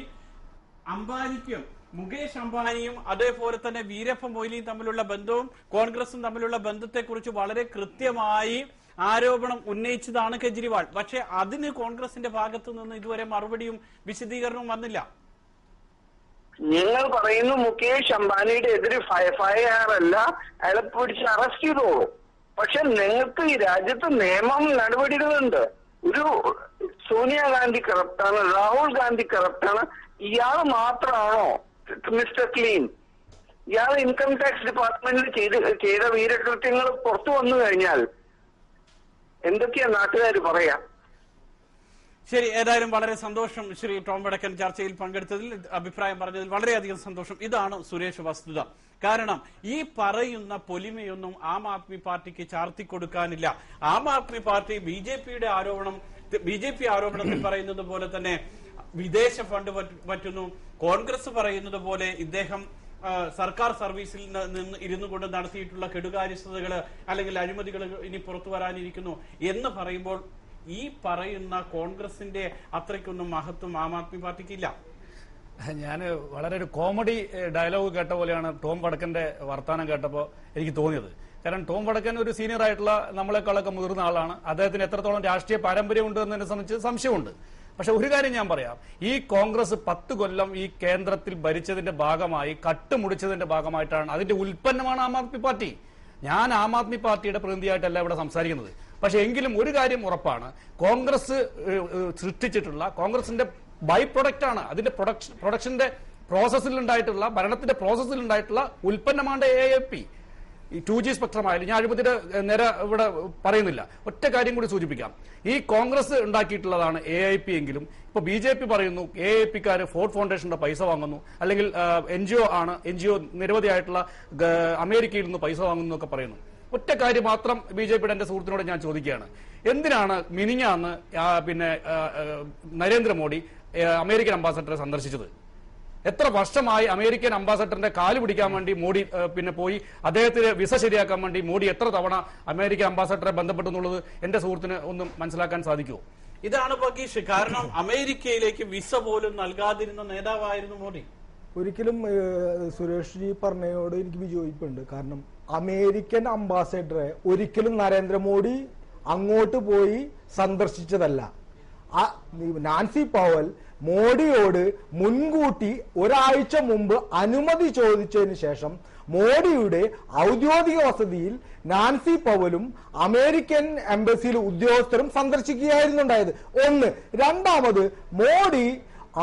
അംബാനിക്കും മുകേഷ് അംബാനിയും അതേപോലെ തന്നെ വീരപ്പ മൊയ്ലിയും തമ്മിലുള്ള ബന്ധവും കോൺഗ്രസും തമ്മിലുള്ള ബന്ധത്തെക്കുറിച്ച് വളരെ കൃത്യമായി ആരോപണം ഉന്നയിച്ചതാണ് കെജ്രിവാൾ. പക്ഷെ അതിന് കോൺഗ്രസിന്റെ ഭാഗത്തു നിന്ന് ഇതുവരെ മറുപടിയും വിശദീകരണവും വന്നില്ല. ഞങ്ങൾ പറയുന്നു മുകേഷ് അംബാനിയുടെ എതിരെ FIR അല്ല, അയാളെ പിടിച്ച് അറസ്റ്റ് ചെയ്തോളൂ. പക്ഷെ നിങ്ങൾക്ക് ഈ രാജ്യത്ത് നിയമം നടപടികളുണ്ട്. ഒരു സോണിയാഗാന്ധി കറപ്റ്റാണ്, രാഹുൽ ഗാന്ധി കറപ്റ്റാണ്. ഇയാൾ മാത്രമാണോ മിസ്റ്റർ ക്ലീൻ? ഇയാൾ ഇൻകം ടാക്സ് ഡിപ്പാർട്ട്മെന്റിൽ ചെയ്ത വീരകൃത്യങ്ങൾ പുറത്തു വന്നു കഴിഞ്ഞാൽ എന്തൊക്കെയാ നാട്ടുകാർ പറയാ? ശരി, ഏതായാലും വളരെ സന്തോഷം ശ്രീ ടോം വടക്കൻ ചർച്ചയിൽ പങ്കെടുത്തതിൽ, അഭിപ്രായം പറഞ്ഞതിൽ വളരെയധികം സന്തോഷം. ഇതാണ് സുരേഷ് വസ്തുത. കാരണം ഈ പറയുന്ന പൊലിമയൊന്നും ആം ആദ്മി പാർട്ടിക്ക് ചാർത്തിക്കൊടുക്കാനില്ല. Aam Aadmi Party B J P ആരോപണത്തിൽ പറയുന്നത് പോലെ തന്നെ വിദേശ ഫണ്ട് പറ്റുന്നു, കോൺഗ്രസ് പറയുന്നത് പോലെ ഇദ്ദേഹം സർക്കാർ സർവീസിൽ നിന്ന് ഇരുന്നു കൊണ്ട് നടത്തിയിട്ടുള്ള കെടുകാര്യസ്ഥതകൾ അല്ലെങ്കിൽ അഴിമതികൾ ഇനി പുറത്തു വരാനിരിക്കുന്നു എന്ന് പറയുമ്പോൾ ഈ പറയുന്ന കോൺഗ്രസിന്റെ അത്രയ്ക്കൊന്നും മഹത്വം ആം ആദ്മി പാർട്ടിക്കില്ല. ഞാൻ വളരെ ഒരു കോമഡി ഡയലോഗ് കേട്ട പോലെയാണ് ടോം വടക്കന്റെ വർത്തമാനം കേട്ടപ്പോൾ എനിക്ക് തോന്നിയത്. കാരണം ടോം വടക്കൻ ഒരു സീനിയർ ആയിട്ടുള്ള നമ്മളെക്കാളൊക്കെ മുതിർന്ന ആളാണ്. അദ്ദേഹത്തിന് എത്രത്തോളം രാഷ്ട്രീയ പാരമ്പര്യം ഉണ്ട് എന്നതിനെ സംബന്ധിച്ച് സംശയമുണ്ട്. പക്ഷെ ഒരു കാര്യം ഞാൻ പറയാം, ഈ കോൺഗ്രസ് 10 കൊല്ലം ഈ കേന്ദ്രത്തിൽ ഭരിച്ചതിന്റെ ഭാഗമായി കട്ടുമുടിച്ചതിന്റെ ഭാഗമായിട്ടാണ്, അതിന്റെ ഉൽപ്പന്നമാണ് ആം ആദ്മി പാർട്ടി. ഞാൻ ആം ആദ്മി പാർട്ടിയുടെ പ്രതിനിധിയായിട്ടല്ല ഇവിടെ സംസാരിക്കുന്നത്. പക്ഷെ എങ്കിലും ഒരു കാര്യം ഉറപ്പാണ്, കോൺഗ്രസ് സൃഷ്ടിച്ചിട്ടുള്ള, കോൺഗ്രസിന്റെ ബൈ പ്രൊഡക്റ്റ് ആണ്, അതിന്റെ പ്രൊഡക്ഷന്റെ പ്രോസസ്സിലുണ്ടായിട്ടുള്ള, ഭരണത്തിന്റെ പ്രോസസ്സിലുണ്ടായിട്ടുള്ള ഉൽപ്പന്നമാണ് AIP. ഈ 2G സ്പെക്ട്രം ആയാലും, ഞാൻ അഴിമതിയുടെ നേരെ ഇവിടെ പറയുന്നില്ല. ഒറ്റ കാര്യം കൂടി സൂചിപ്പിക്കാം, ഈ കോൺഗ്രസ് ഉണ്ടാക്കിയിട്ടുള്ളതാണ് AIP എങ്കിലും ഇപ്പൊ BJP പറയുന്നു AIPക്കാര് ഫോർഡ് ഫൗണ്ടേഷന്റെ പൈസ വാങ്ങുന്നു, അല്ലെങ്കിൽ NGO ആണ്, NGO നിരവധിയായിട്ടുള്ള അമേരിക്കയിൽ നിന്ന് പൈസ വാങ്ങുന്നു എന്നൊക്കെ പറയുന്നു. ഒറ്റ കാര്യം മാത്രം BJPയുടെ എന്റെ സുഹൃത്തിനോട് ഞാൻ ചോദിക്കുകയാണ്, എന്തിനാണ് മിനിഞ്ഞാന്ന് നരേന്ദ്രമോദി അമേരിക്കൻ അംബാസഡറെ സന്ദർശിച്ചത്? എത്ര വർഷമായി അമേരിക്കൻ അംബാസഡറിന്റെ കാല് പിടിക്കാൻ വേണ്ടി മോഡി പോയി, അദ്ദേഹത്തിന് വിസ ശരിയാക്കാൻ വേണ്ടി മോഡി എത്ര തവണ അമേരിക്കൻ അംബാസഡറെ ബന്ധപ്പെട്ടു എന്നുള്ളത് എന്റെ സുഹൃത്തിന് ഒന്നും മനസ്സിലാക്കാൻ സാധിക്കുമോ? ഇതാണ് ബഗീഷ്. കാരണം അമേരിക്കയിലേക്ക് വിസ പോലും നൽകാതിരുന്ന നേതാവായിരുന്നു മോഡി. ഒരിക്കലും സുരേഷ് ജി പറഞ്ഞതിനോട് എനിക്ക് വിയോജിപ്പുണ്ട്. കാരണം അമേരിക്കൻ അംബാസഡറെ ഒരിക്കലും നരേന്ദ്രമോദി അങ്ങോട്ട് പോയി സന്ദർശിച്ചതല്ല. നാൻസി പവൽ മോഡിയോട് മുൻകൂട്ടി ഒരാഴ്ച മുമ്പ് അനുമതി ചോദിച്ചതിന് ശേഷം മോഡിയുടെ ഔദ്യോഗിക വസതിയിൽ നാൻസി പവലും അമേരിക്കൻ എംബസിയിലെ ഉദ്യോഗസ്ഥരും സന്ദർശിക്കുകയായിരുന്നുണ്ടായത്. ഒന്ന്. രണ്ടാമത്, മോഡി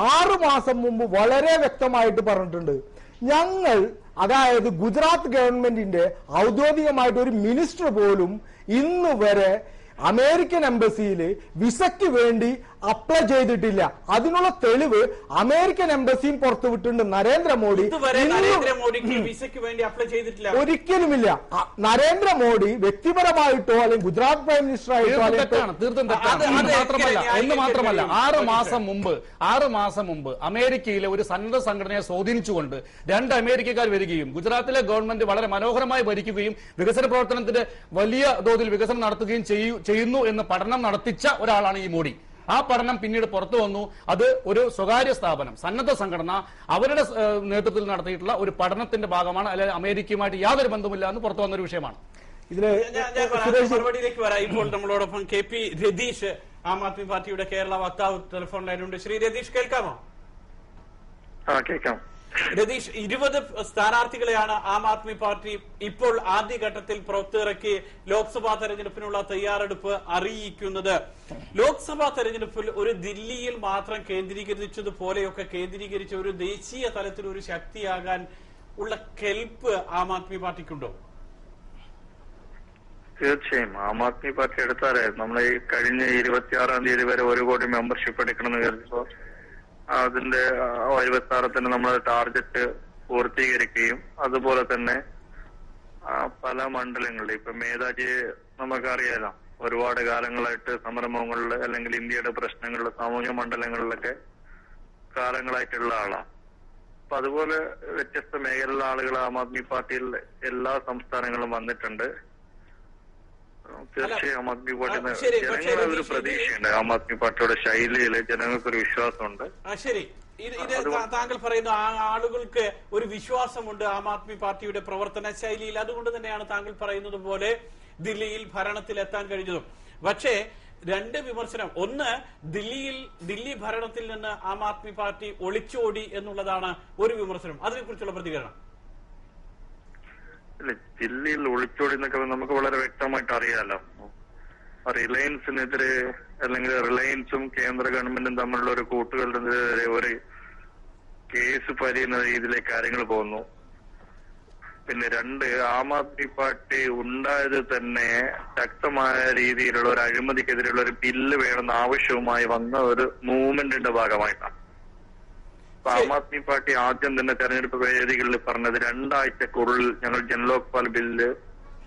6 മാസം മുമ്പ് വളരെ വ്യക്തമായിട്ട് പറഞ്ഞിട്ടുണ്ട്, ഞങ്ങൾ, അതായത് ഗുജറാത്ത് ഗവൺമെന്റിന്റെ ഔദ്യോഗികമായിട്ട് ഒരു മിനിസ്റ്റർ പോലും ഇന്ന് വരെ അമേരിക്കൻ എംബസിയിൽ വിസയ്ക്ക് വേണ്ടി അപ്ലൈ ചെയ്തിട്ടില്ല. അതിനുള്ള തെളിവ് അമേരിക്കൻ എംബസിയും പുറത്തുവിട്ടിട്ടുണ്ട്. നരേന്ദ്രമോദി വിസയ്ക്ക് വേണ്ടി അപ്ലൈ ചെയ്തിട്ടില്ല, ഒരിക്കലുമില്ല. നരേന്ദ്രമോദി വ്യക്തിപരമായിട്ടോ അല്ലെങ്കിൽ ഗുജറാത്ത് പ്രൈം മിനിസ്റ്റർ ആയിട്ടോ തീർത്തും എന്ന് മാത്രമല്ല 6 മാസം മുമ്പ് അമേരിക്കയിലെ ഒരു സന്നദ്ധ സംഘടനയെ സ്വാധീനിച്ചുകൊണ്ട് 2 അമേരിക്കക്കാർ വരികയും ഗുജറാത്തിലെ ഗവൺമെന്റ് വളരെ മനോഹരമായി ഭരിക്കുകയും വികസന പ്രവർത്തനത്തിന്റെ വലിയ തോതിൽ വികസനം നടത്തുകയും ചെയ്യുന്നു എന്ന് പഠനം നടത്തിച്ച ഒരാളാണ് ഈ മോഡി. ആ പഠനം പിന്നീട് പുറത്തു വന്നു. അത് ഒരു സ്വകാര്യ സ്ഥാപനം, സന്നദ്ധ സംഘടന, അവരുടെ നേതൃത്വത്തിൽ നടത്തിയിട്ടുള്ള ഒരു പഠനത്തിന്റെ ഭാഗമാണ്. അല്ലെങ്കിൽ അമേരിക്കയുമായിട്ട് യാതൊരു ബന്ധമില്ല എന്ന് പുറത്തു വന്നൊരു വിഷയമാണ്. മറുപടിയിലേക്ക് വരാം. ഇപ്പോൾ നമ്മളോടൊപ്പം KP രതീഷ്, ആം ആദ്മി പാർട്ടിയുടെ കേരള വക്താവ്, ടെലിഫോൺ ലൈനുണ്ട്. ശ്രീ രതീഷ്, കേൾക്കാമോ? കേൾക്കാം. രതീഷ്, 20 സ്ഥാനാർത്ഥികളെയാണ് ആം ആദ്മി പാർട്ടി ഇപ്പോൾ ആദ്യഘട്ടത്തിൽ പുറത്തിറക്കി ലോക്സഭാ തെരഞ്ഞെടുപ്പിനുള്ള തയ്യാറെടുപ്പ് അറിയിക്കുന്നത്. ലോക്സഭാ തെരഞ്ഞെടുപ്പിൽ ഒരു ദില്ലിയിൽ മാത്രം കേന്ദ്രീകരിച്ചതുപോലെയൊക്കെ കേന്ദ്രീകരിച്ച ഒരു ദേശീയ തലത്തിൽ ഒരു ശക്തിയാകാൻ ഉള്ള കെൽപ്പ് ആം ആദ്മി പാർട്ടിക്കുണ്ടോ? തീർച്ചയായും ആം ആദ്മി പാർട്ടി എടുത്താലേ നമ്മൾ ഈ കഴിഞ്ഞ 26-ാം തീയതി വരെ 1 കോടി മെമ്പർഷിപ്പ് എടുക്കണമെന്ന് കരുതുമ്പോൾ അതിന്റെ 26 നമ്മൾ ടാർഗറ്റ് പൂർത്തീകരിക്കുകയും അതുപോലെ തന്നെ പല മണ്ഡലങ്ങളിൽ ഇപ്പൊ മേധാജിയെ നമുക്കറിയാലോ, ഒരുപാട് കാലങ്ങളായിട്ട് സമരമുഖങ്ങളിൽ അല്ലെങ്കിൽ ഇന്ത്യയുടെ പ്രശ്നങ്ങളിൽ സാമൂഹ്യ മണ്ഡലങ്ങളിലൊക്കെ കാലങ്ങളായിട്ടുള്ള ആളാണ്. അപ്പൊ അതുപോലെ വ്യത്യസ്ത മേഖലയിലുള്ള ആളുകൾ ആം ആദ്മി പാർട്ടിയിൽ എല്ലാ സംസ്ഥാനങ്ങളും വന്നിട്ടുണ്ട്. തീർച്ചയായും ആം ആദ്മി പാർട്ടി ജനങ്ങളൊരു പ്രതീക്ഷയുണ്ട്. ആം ആദ്മി പാർട്ടിയുടെ ശൈലിയിൽ ജനങ്ങൾക്കൊരു വിശ്വാസമുണ്ട്. ശരി, ഇത് താങ്കൾ പറയുന്ന ആളുകൾക്ക് ഒരു വിശ്വാസമുണ്ട് ആം ആദ്മി പാർട്ടിയുടെ പ്രവർത്തന ശൈലിയിൽ. അതുകൊണ്ട് തന്നെയാണ് താങ്കൾ പറയുന്നത് പോലെ ദില്ലിയിൽ ഭരണത്തിലെത്താൻ കഴിഞ്ഞതും. പക്ഷേ 2 വിമർശനം. ഒന്ന്, ദില്ലി ഭരണത്തിൽ നിന്ന് ആം ആദ്മി പാർട്ടി ഒളിച്ചോടി എന്നുള്ളതാണ് ഒരു വിമർശനം. അതിനെക്കുറിച്ചുള്ള പ്രതികരണം. ദില്ലിയിൽ ഒളിച്ചോടി എന്നൊക്കെ നമുക്ക് വളരെ വ്യക്തമായിട്ട് അറിയാലോ. റിലയൻസിനെതിരെ അല്ലെങ്കിൽ റിലയൻസും കേന്ദ്ര ഗവൺമെന്റും തമ്മിലുള്ള ഒരു കൂട്ടുകെട്ടിനെതിരെ ഒരു കേസ് പരിയുന്ന രീതിയിലേക്ക് കാര്യങ്ങൾ പോകുന്നു. പിന്നെ രണ്ട്, ആം ആദ്മി പാർട്ടി ഉണ്ടായത് തന്നെ ശക്തമായ രീതിയിലുള്ള ഒരു അഴിമതിക്കെതിരെയുള്ള ഒരു ബില്ല് വേണമെന്ന ആവശ്യവുമായി വന്ന ഒരു മൂവ്മെന്റിന്റെ ഭാഗമായിട്ടാണ്. ആം ആദ്മി പാർട്ടി ആദ്യം തന്നെ തെരഞ്ഞെടുപ്പ് വേദികളിൽ പറഞ്ഞത് 2 ആഴ്ചക്കുള്ളിൽ ഞങ്ങൾ ജൻലോക്പാൽ ബില്ല്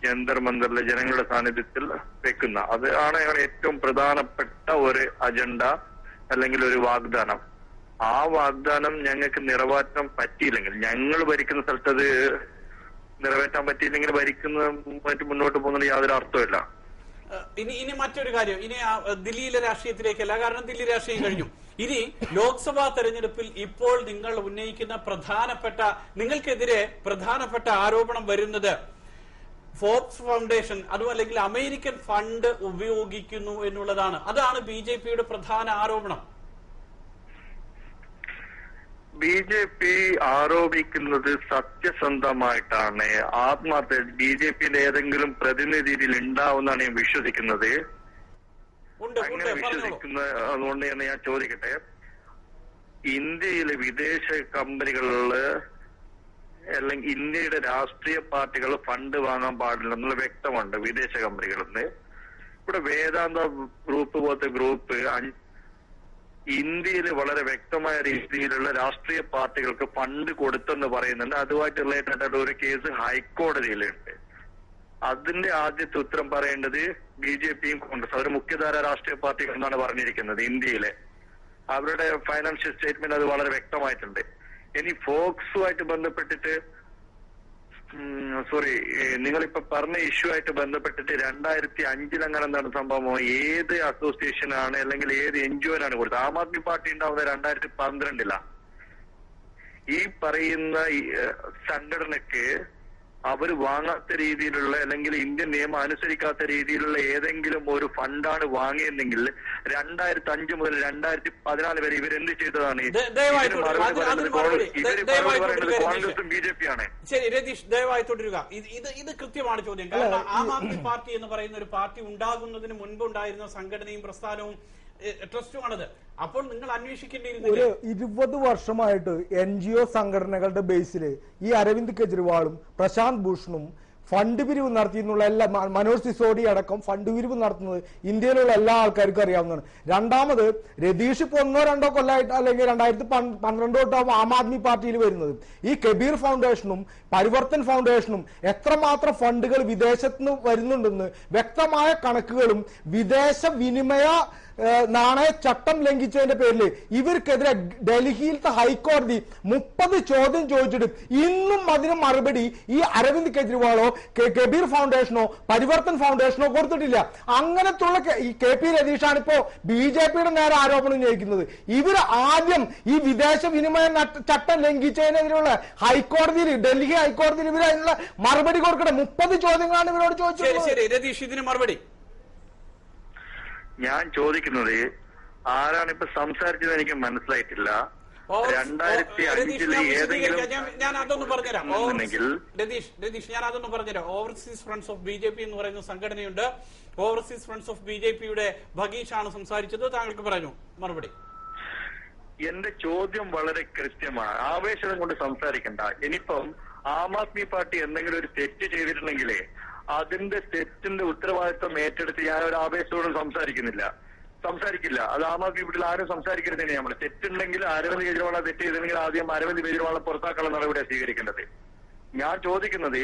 ജന്തർ മന്ദറിലെ ജനങ്ങളുടെ സാന്നിധ്യത്തിൽ വെക്കുന്ന, അതാണ് ഞങ്ങൾ ഏറ്റവും പ്രധാനപ്പെട്ട ഒരു അജണ്ട അല്ലെങ്കിൽ ഒരു വാഗ്ദാനം. ആ വാഗ്ദാനം ഞങ്ങൾക്ക് നിറവേറ്റാൻ പറ്റിയില്ലെങ്കിൽ, ഞങ്ങൾ ഭരിക്കുന്ന സ്ഥലത്ത് അത് നിറവേറ്റാൻ പറ്റിയില്ലെങ്കിൽ ഭരിക്കുന്നതുമായിട്ട് മുന്നോട്ട് പോകുന്നതിന് യാതൊരു അർത്ഥമില്ല. ഇനി മറ്റൊരു കാര്യം, ഇനി ദില്ലിയിലെ രാഷ്ട്രീയത്തിലേക്കല്ല, കാരണം ദില്ലി രാഷ്ട്രീയം കഴിഞ്ഞു. ഇനി ലോക്സഭാ തെരഞ്ഞെടുപ്പിൽ ഇപ്പോൾ നിങ്ങൾ ഉന്നയിക്കുന്ന നിങ്ങൾക്കെതിരെ പ്രധാനപ്പെട്ട ആരോപണം വരുന്നത് ഫോർബ്സ് ഫൗണ്ടേഷൻ അതും അല്ലെങ്കിൽ അമേരിക്കൻ ഫണ്ട് ഉപയോഗിക്കുന്നു എന്നുള്ളതാണ്. അതാണ് BJPയുടെ പ്രധാന ആരോപണം. BJP ആരോപിക്കുന്നത് സത്യസന്ധമായിട്ടാണ്, ആത്മാർത്ഥ BJPയുടെ ഏതെങ്കിലും പ്രതിനിധിയിൽ ഉണ്ടാവുമെന്നാണ് ഞാൻ വിശ്വസിക്കുന്നത്. അങ്ങനെ വിശ്വസിക്കുന്ന അതുകൊണ്ട് തന്നെ ഞാൻ ചോദിക്കട്ടെ, ഇന്ത്യയിലെ വിദേശ കമ്പനികളില് അല്ലെങ്കിൽ ഇന്ത്യയുടെ രാഷ്ട്രീയ പാർട്ടികൾ ഫണ്ട് വാങ്ങാൻ പാടില്ല എന്നുള്ള വ്യക്തമുണ്ട് വിദേശ കമ്പനികളിൽ നിന്ന്. ഇവിടെ വേദാന്ത ഗ്രൂപ്പ് പോലത്തെ ഗ്രൂപ്പ് ഇന്ത്യയിൽ വളരെ വ്യക്തമായ രീതിയിലുള്ള രാഷ്ട്രീയ പാർട്ടികൾക്ക് ഫണ്ട് കൊടുത്തെന്ന് പറയുന്നുണ്ട്. അതുമായിട്ട് റിലേറ്റഡ് ആയിട്ട് ഒരു കേസ് ഹൈക്കോടതിയിലുണ്ട്. അതിന്റെ ആദ്യത്തെ ഉത്തരം പറയേണ്ടത് BJPയും കോൺഗ്രസ്, അവർ മുഖ്യധാര രാഷ്ട്രീയ പാർട്ടികൾ എന്നാണ് പറഞ്ഞിരിക്കുന്നത് ഇന്ത്യയിലെ. അവരുടെ ഫൈനാൻഷ്യൽ സ്റ്റേറ്റ്മെന്റ് അത് വളരെ വ്യക്തമായിട്ടുണ്ട്. ഇനി ഫോക്സുമായിട്ട് ബന്ധപ്പെട്ടിട്ട് നിങ്ങളിപ്പോ പറഞ്ഞ ഇഷ്യൂ ആയിട്ട് ബന്ധപ്പെട്ടിട്ട് 2005 അങ്ങനെ എന്താണ് സംഭവമോ, ഏത് അസോസിയേഷനാണ് അല്ലെങ്കിൽ ഏത് NGOനാണ് കൊടുത്തത്? ആം ആദ്മി പാർട്ടി ഉണ്ടാവുന്നത് 2012 ഈ പറയുന്ന സംഘടനക്ക് അവർ വാങ്ങാത്ത രീതിയിലുള്ള അല്ലെങ്കിൽ ഇന്ത്യൻ നിയമം അനുസരിക്കാത്ത രീതിയിലുള്ള ഏതെങ്കിലും ഒരു ഫണ്ടാണ് വാങ്ങിയെന്നെങ്കിൽ 2005 മുതൽ 2014 വരെ ഇവരെന്ത് ചെയ്തതാണ്? കോൺഗ്രസും BJPയാണ്. ശരി രതീഷ്, ദയവായി തുടരുക. ഇത് കൃത്യമാണ് ചോദ്യം. കാരണം ആം ആദ്മി പാർട്ടി എന്ന് പറയുന്ന ഒരു പാർട്ടി ഉണ്ടാകുന്നതിന് മുൻപ് ഉണ്ടായിരുന്ന സംഘടനയും പ്രസ്ഥാനവും ട്രസ്റ്റുമാണത്. അപ്പോൾ നിങ്ങൾ അന്വേഷിക്കേണ്ടിയിരുന്നത് ഒരു 20 വർഷമായിട്ട് NGO സംഘടനകളുടെ ബേസിൽ ഈ അരവിന്ദ് കെജ്രിവാളും പ്രശാന്ത് ഭൂഷണും ഫണ്ട് പിരിവ് നടത്തിയെന്നുള്ള എല്ലാ, മനോജ് സിസോഡി അടക്കം ഫണ്ട് പിരിവ് നടത്തുന്നത് ഇന്ത്യയിലുള്ള എല്ലാ ആൾക്കാർക്കും അറിയാവുന്നതാണ്. രണ്ടാമത് രതീഷ് ഇപ്പൊ 1-2 കൊല്ലമായിട്ട് അല്ലെങ്കിൽ 2012 തൊട്ടാവും ആം ആദ്മി പാർട്ടിയിൽ വരുന്നത്. ഈ കബീർ ഫൗണ്ടേഷനും പരിവർത്തൻ ഫൗണ്ടേഷനും എത്രമാത്രം ഫണ്ടുകൾ വിദേശത്ത് നിന്ന് വരുന്നുണ്ടെന്ന് വ്യക്തമായ കണക്കുകളും വിദേശ വിനിമയ നാണയ ചട്ടം ലംഘിച്ചതിന്റെ പേരിൽ ഇവർക്കെതിരെ ഡൽഹിയിലത്തെ ഹൈക്കോടതി 30 ചോദ്യം ചോദിച്ചിട്ട് ഇന്നും അതിന് മറുപടി ഈ അരവിന്ദ് കെജ്രിവാളോ കബീർ ഫൗണ്ടേഷനോ പരിവർത്തൻ ഫൗണ്ടേഷനോ കൊടുത്തിട്ടില്ല. അങ്ങനത്തുള്ള ഈ KP രതീഷാണ് ഇപ്പോ BJPയുടെ നേരെ ആരോപണം ഉന്നയിക്കുന്നത്. ഇവർ ആദ്യം ഈ വിദേശ വിനിമയ ചട്ടം ലംഘിച്ചതിനെതിരെയുള്ള ഹൈക്കോടതിയിൽ, ഡൽഹി ഹൈക്കോടതിയിൽ ഇവർ അതിനുള്ള മറുപടി കൊടുക്കട്ടെ. 30 ചോദ്യങ്ങളാണ് ഇവരോട് ചോദിച്ചത്. ശരി രതീഷ്, ഇതിന് മറുപടി. ഞാൻ ചോദിക്കുന്നത് ആരാണ് ഇപ്പൊ സംസാരിച്ചത് എനിക്ക് മനസ്സിലായിട്ടില്ല. 2005 ഏതെങ്കിലും ഞാൻ അതൊന്ന് പറഞ്ഞുതരാം. രതീഷ് ഞാൻ അതൊന്ന് പറഞ്ഞുതരാം. ഓവർസീസ് ഫ്രണ്ട്സ് ഓഫ് BJP എന്ന് പറയുന്ന സംഘടനയുണ്ട്. ഓവർസീസ് ഫ്രണ്ട്സ് ഓഫ് BJPയുടെ ഭഗീഷാണ് സംസാരിച്ചത്. താങ്കൾക്ക് പറഞ്ഞു മറുപടി. എന്റെ ചോദ്യം വളരെ കൃത്യമാണ്. ആവേശം കൊണ്ട് സംസാരിക്കണ്ട. ഇനിയിപ്പം ആം ആദ്മി പാർട്ടി എന്തെങ്കിലും ഒരു തെറ്റ് ചെയ്തിട്ടുണ്ടെങ്കിലേ അതിന്റെ തെറ്റിന്റെ ഉത്തരവാദിത്വം ഏറ്റെടുത്ത് ഞാൻ ഒരു ആവേശത്തോടും സംസാരിക്കില്ല. അത് ആം ആദ്മി വീട്ടിൽ ആരും സംസാരിക്കരുത് തന്നെയാണ് നമ്മൾ. തെറ്റുണ്ടെങ്കിൽ അരവിന്ദ് കെജ്രിവാളെ തെറ്റ് ചെയ്തില്ലെങ്കിൽ ആദ്യം അരവിന്ദ് കെജ്രിവാളെ പുറത്താക്കാനുള്ള നടപടിയാണ് സ്വീകരിക്കേണ്ടത്. ഞാൻ ചോദിക്കുന്നത്,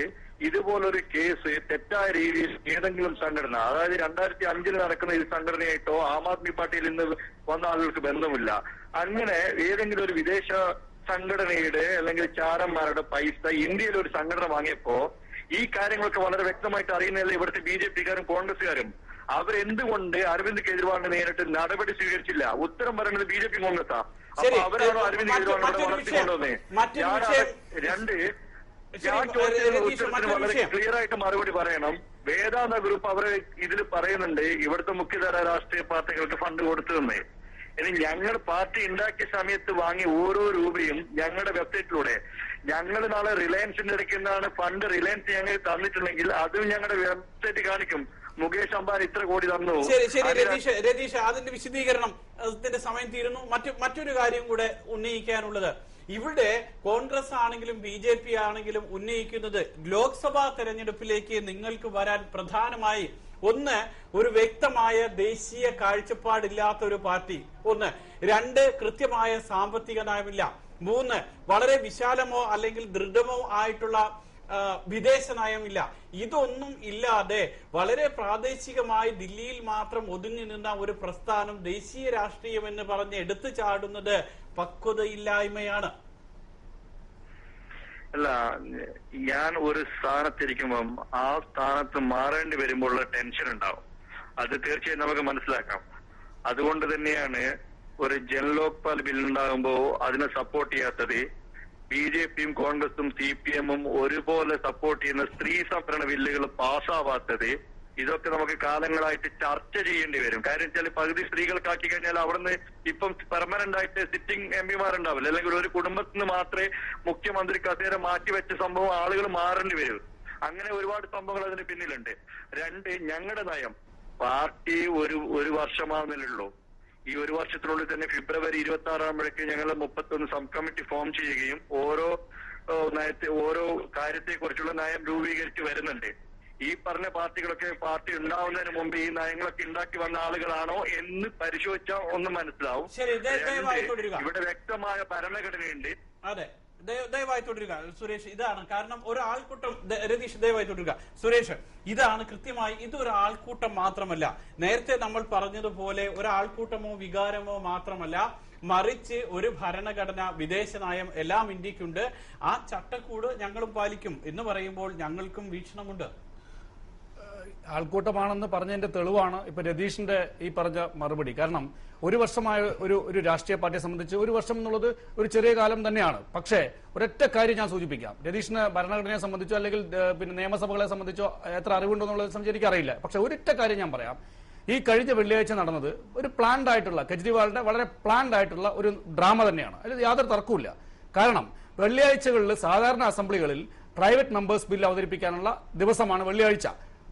ഇതുപോലൊരു കേസ് തെറ്റായ രീതിയിൽ ഏതെങ്കിലും സംഘടന, അതായത് 2005 നടക്കുന്ന ഈ സംഘടനയായിട്ടോ ആം ആദ്മി പാർട്ടിയിൽ നിന്ന് വന്ന ആളുകൾക്ക് ബന്ധമില്ല, അങ്ങനെ ഏതെങ്കിലും ഒരു വിദേശ സംഘടനയുടെ അല്ലെങ്കിൽ ചാരന്മാരുടെ പൈസ ഇന്ത്യയിൽ ഒരു സംഘടന വാങ്ങിയപ്പോ ഈ കാര്യങ്ങളൊക്കെ വളരെ വ്യക്തമായിട്ട് അറിയുന്നതല്ലേ ഇവിടുത്തെ BJPക്കാരും കോൺഗ്രസുകാരും? അവരെന്തുകൊണ്ട് അരവിന്ദ് കെജ്രിവാളിനെ നേരിട്ട് നടപടി സ്വീകരിച്ചില്ല? ഉത്തരം പറയുന്നത് BJP കോൺഗ്രസാ. അപ്പൊ അവരാണോ അരവിന്ദ് കെജ്രിവാളിനെ വളർത്തിക്കൊണ്ടുവന്നേ? ഞാൻ ചോദിച്ചതിന് ഉത്തരത്തിന് വളരെ ക്ലിയർ ആയിട്ട് മറുപടി പറയണം. വേദാന്ത ഗ്രൂപ്പ് അവരെ ഇതിൽ പറയുന്നുണ്ട് ഇവിടുത്തെ മുഖ്യധാര രാഷ്ട്രീയ പാർട്ടികൾക്ക് ഫണ്ട് കൊടുത്തതെന്ന്. ഇനി ഞങ്ങൾ പാർട്ടി ഉണ്ടാക്കിയ സമയത്ത് വാങ്ങിയ ഓരോ രൂപയും ഞങ്ങളുടെ വെബ്സൈറ്റിലൂടെ, ഞങ്ങൾ നാളെ റിലയൻസിന്റെ ഇടയ്ക്കുന്നതാണ് ഫണ്ട് റിലയൻസ് ഞങ്ങൾ തന്നിട്ടുണ്ടെങ്കിൽ അതും ഞങ്ങളുടെ വെബ്സൈറ്റ് കാണിക്കും. മുകേഷ് അംബാനി ഇത്ര കോടി തന്നു. ശരി രതീഷ്, അതിന്റെ വിശദീകരണം സമയം തീരുന്നു. മറ്റൊരു കാര്യം കൂടെ ഉന്നയിക്കാനുള്ളത്, ഇവിടെ കോൺഗ്രസ് ആണെങ്കിലും BJP ആണെങ്കിലും ഉന്നയിക്കുന്നത് ലോക്സഭാ തെരഞ്ഞെടുപ്പിലേക്ക് നിങ്ങൾക്ക് വരാൻ പ്രധാനമായി ഒന്ന്, ഒരു വ്യക്തമായ ദേശീയ കാഴ്ചപ്പാടില്ലാത്ത ഒരു പാർട്ടി, ഒന്ന്. രണ്ട്, കൃത്യമായ സാമ്പത്തിക നയമില്ല. മൂന്ന്, വളരെ വിശാലമോ അല്ലെങ്കിൽ ദൃഢമോ ആയിട്ടുള്ള വിദേശ നയമില്ല. ഇതൊന്നും ഇല്ലാതെ വളരെ പ്രാദേശികമായി ദില്ലിയിൽ മാത്രം ഒതുങ്ങി നിന്ന ഒരു പ്രസ്ഥാനം ദേശീയ രാഷ്ട്രീയം എന്ന് പറഞ്ഞ് എടുത്തു ചാടുന്നത് പക്വതയില്ലായ്മയാണ്. അല്ല, ഞാൻ ഒരു സ്ഥാനത്തിരിക്കുമ്പം ആ സ്ഥാനത്ത് മാറേണ്ടി വരുമ്പോഴുള്ള ടെൻഷൻ ഉണ്ടാവും. അത് തീർച്ചയായും നമുക്ക് മനസ്സിലാക്കാം. അതുകൊണ്ട് തന്നെയാണ് ഒരു ജൻലോക്പാൽ ബിൽ ഉണ്ടാകുമ്പോ അതിനെ സപ്പോർട്ട് ചെയ്യാത്തത്. BJPയും കോൺഗ്രസും CPMഉം ഒരുപോലെ സപ്പോർട്ട് ചെയ്യുന്ന സ്ത്രീ സംവരണ ബില്ലുകൾ പാസ്സാവാത്തത്. ഇതൊക്കെ നമുക്ക് കാലങ്ങളായിട്ട് ചർച്ച ചെയ്യേണ്ടി വരും. കാര്യം വെച്ചാൽ പകുതി സ്ത്രീകൾക്കാക്കി കഴിഞ്ഞാൽ അവിടുന്ന് ഇപ്പം പെർമനന്റ് ആയിട്ട് സിറ്റിംഗ് MP ഉണ്ടാവില്ല. അല്ലെങ്കിൽ ഒരു കുടുംബത്തിൽ നിന്ന് മാത്രമേ മുഖ്യമന്ത്രി കസേര മാറ്റിവെച്ച സംഭവം ആളുകൾ മാറേണ്ടി വരും. അങ്ങനെ ഒരുപാട് സംഭവങ്ങൾ അതിന് പിന്നിലുണ്ട്. രണ്ട്, ഞങ്ങളുടെ നയം പാർട്ടി ഒരു വർഷമാവുന്നില്ലല്ലോ. ഈ ഒരു വർഷത്തിനുള്ളിൽ തന്നെ ഫെബ്രുവരി 26 ആകുമ്പോഴേക്ക് ഞങ്ങൾ 31 സബ് കമ്മിറ്റി ഫോം ചെയ്യുകയും ഓരോ കാര്യത്തെ കുറിച്ചുള്ള നയം രൂപീകരിച്ച് വരുന്നുണ്ട്. ഈ പറഞ്ഞ പാർട്ടികളൊക്കെ പാർട്ടി ഉണ്ടാവുന്നതിന് മുമ്പ് ഈ നയങ്ങളൊക്കെ ഉണ്ടാക്കി വന്ന ആളുകളാണോ എന്ന് പരിശോധിച്ചാൽ ഒന്ന് മനസ്സിലാവും. ഇവിടെ വ്യക്തമായ ഭരണഘടനയുണ്ട്. അതെ, ദയവായി തുടരുക സുരേഷ്. ഇതാണ് കാരണം ഒരാൾക്കൂട്ടം. രതീഷ് ദയവായി തുടരുക. സുരേഷ്, ഇതാണ് കൃത്യമായി ഇതൊരാൾക്കൂട്ടം മാത്രമല്ല. നേരത്തെ നമ്മൾ പറഞ്ഞതുപോലെ ഒരാൾക്കൂട്ടമോ വികാരമോ മാത്രമല്ല, മറിച്ച് ഒരു ഭരണഘടന, വിദേശ നയം എല്ലാം ഇന്ത്യക്കുണ്ട്. ആ ചട്ടക്കൂട് ഞങ്ങളും പാലിക്കും എന്ന് പറയുമ്പോൾ ഞങ്ങൾക്കും വീക്ഷണമുണ്ട്. ആൾക്കൂട്ടമാണെന്ന് പറഞ്ഞതിന്റെ തെളിവാണ് ഇപ്പൊ രതീഷിന്റെ ഈ പറഞ്ഞ മറുപടി. കാരണം ഒരു വർഷമായ ഒരു രാഷ്ട്രീയ പാർട്ടിയെ സംബന്ധിച്ച് ഒരു വർഷം എന്നുള്ളത് ഒരു ചെറിയ കാലം തന്നെയാണ്. പക്ഷേ ഒരൊറ്റ കാര്യം ഞാൻ സൂചിപ്പിക്കാം. രതീഷിന് ഭരണഘടനയെ സംബന്ധിച്ചോ അല്ലെങ്കിൽ പിന്നെ നിയമസഭകളെ സംബന്ധിച്ചോ എത്ര അറിവുണ്ടോ എന്നുള്ളത് സംബന്ധിച്ച് എനിക്കറിയില്ല. പക്ഷെ ഒരൊറ്റ കാര്യം ഞാൻ പറയാം. ഈ കഴിഞ്ഞ വെള്ളിയാഴ്ച നടന്നത് ഒരു പ്ലാൻഡ് ആയിട്ടുള്ള, കെജ്രിവാളിന്റെ വളരെ പ്ലാൻഡ് ആയിട്ടുള്ള ഒരു ഡ്രാമ തന്നെയാണ്. അതിൽ യാതൊരു തർക്കവുമില്ല. കാരണം വെള്ളിയാഴ്ചകളിൽ സാധാരണ അസംബ്ലികളിൽ പ്രൈവറ്റ് മെമ്പേഴ്സ് ബിൽ അവതരിപ്പിക്കാനുള്ള ദിവസമാണ് വെള്ളിയാഴ്ച.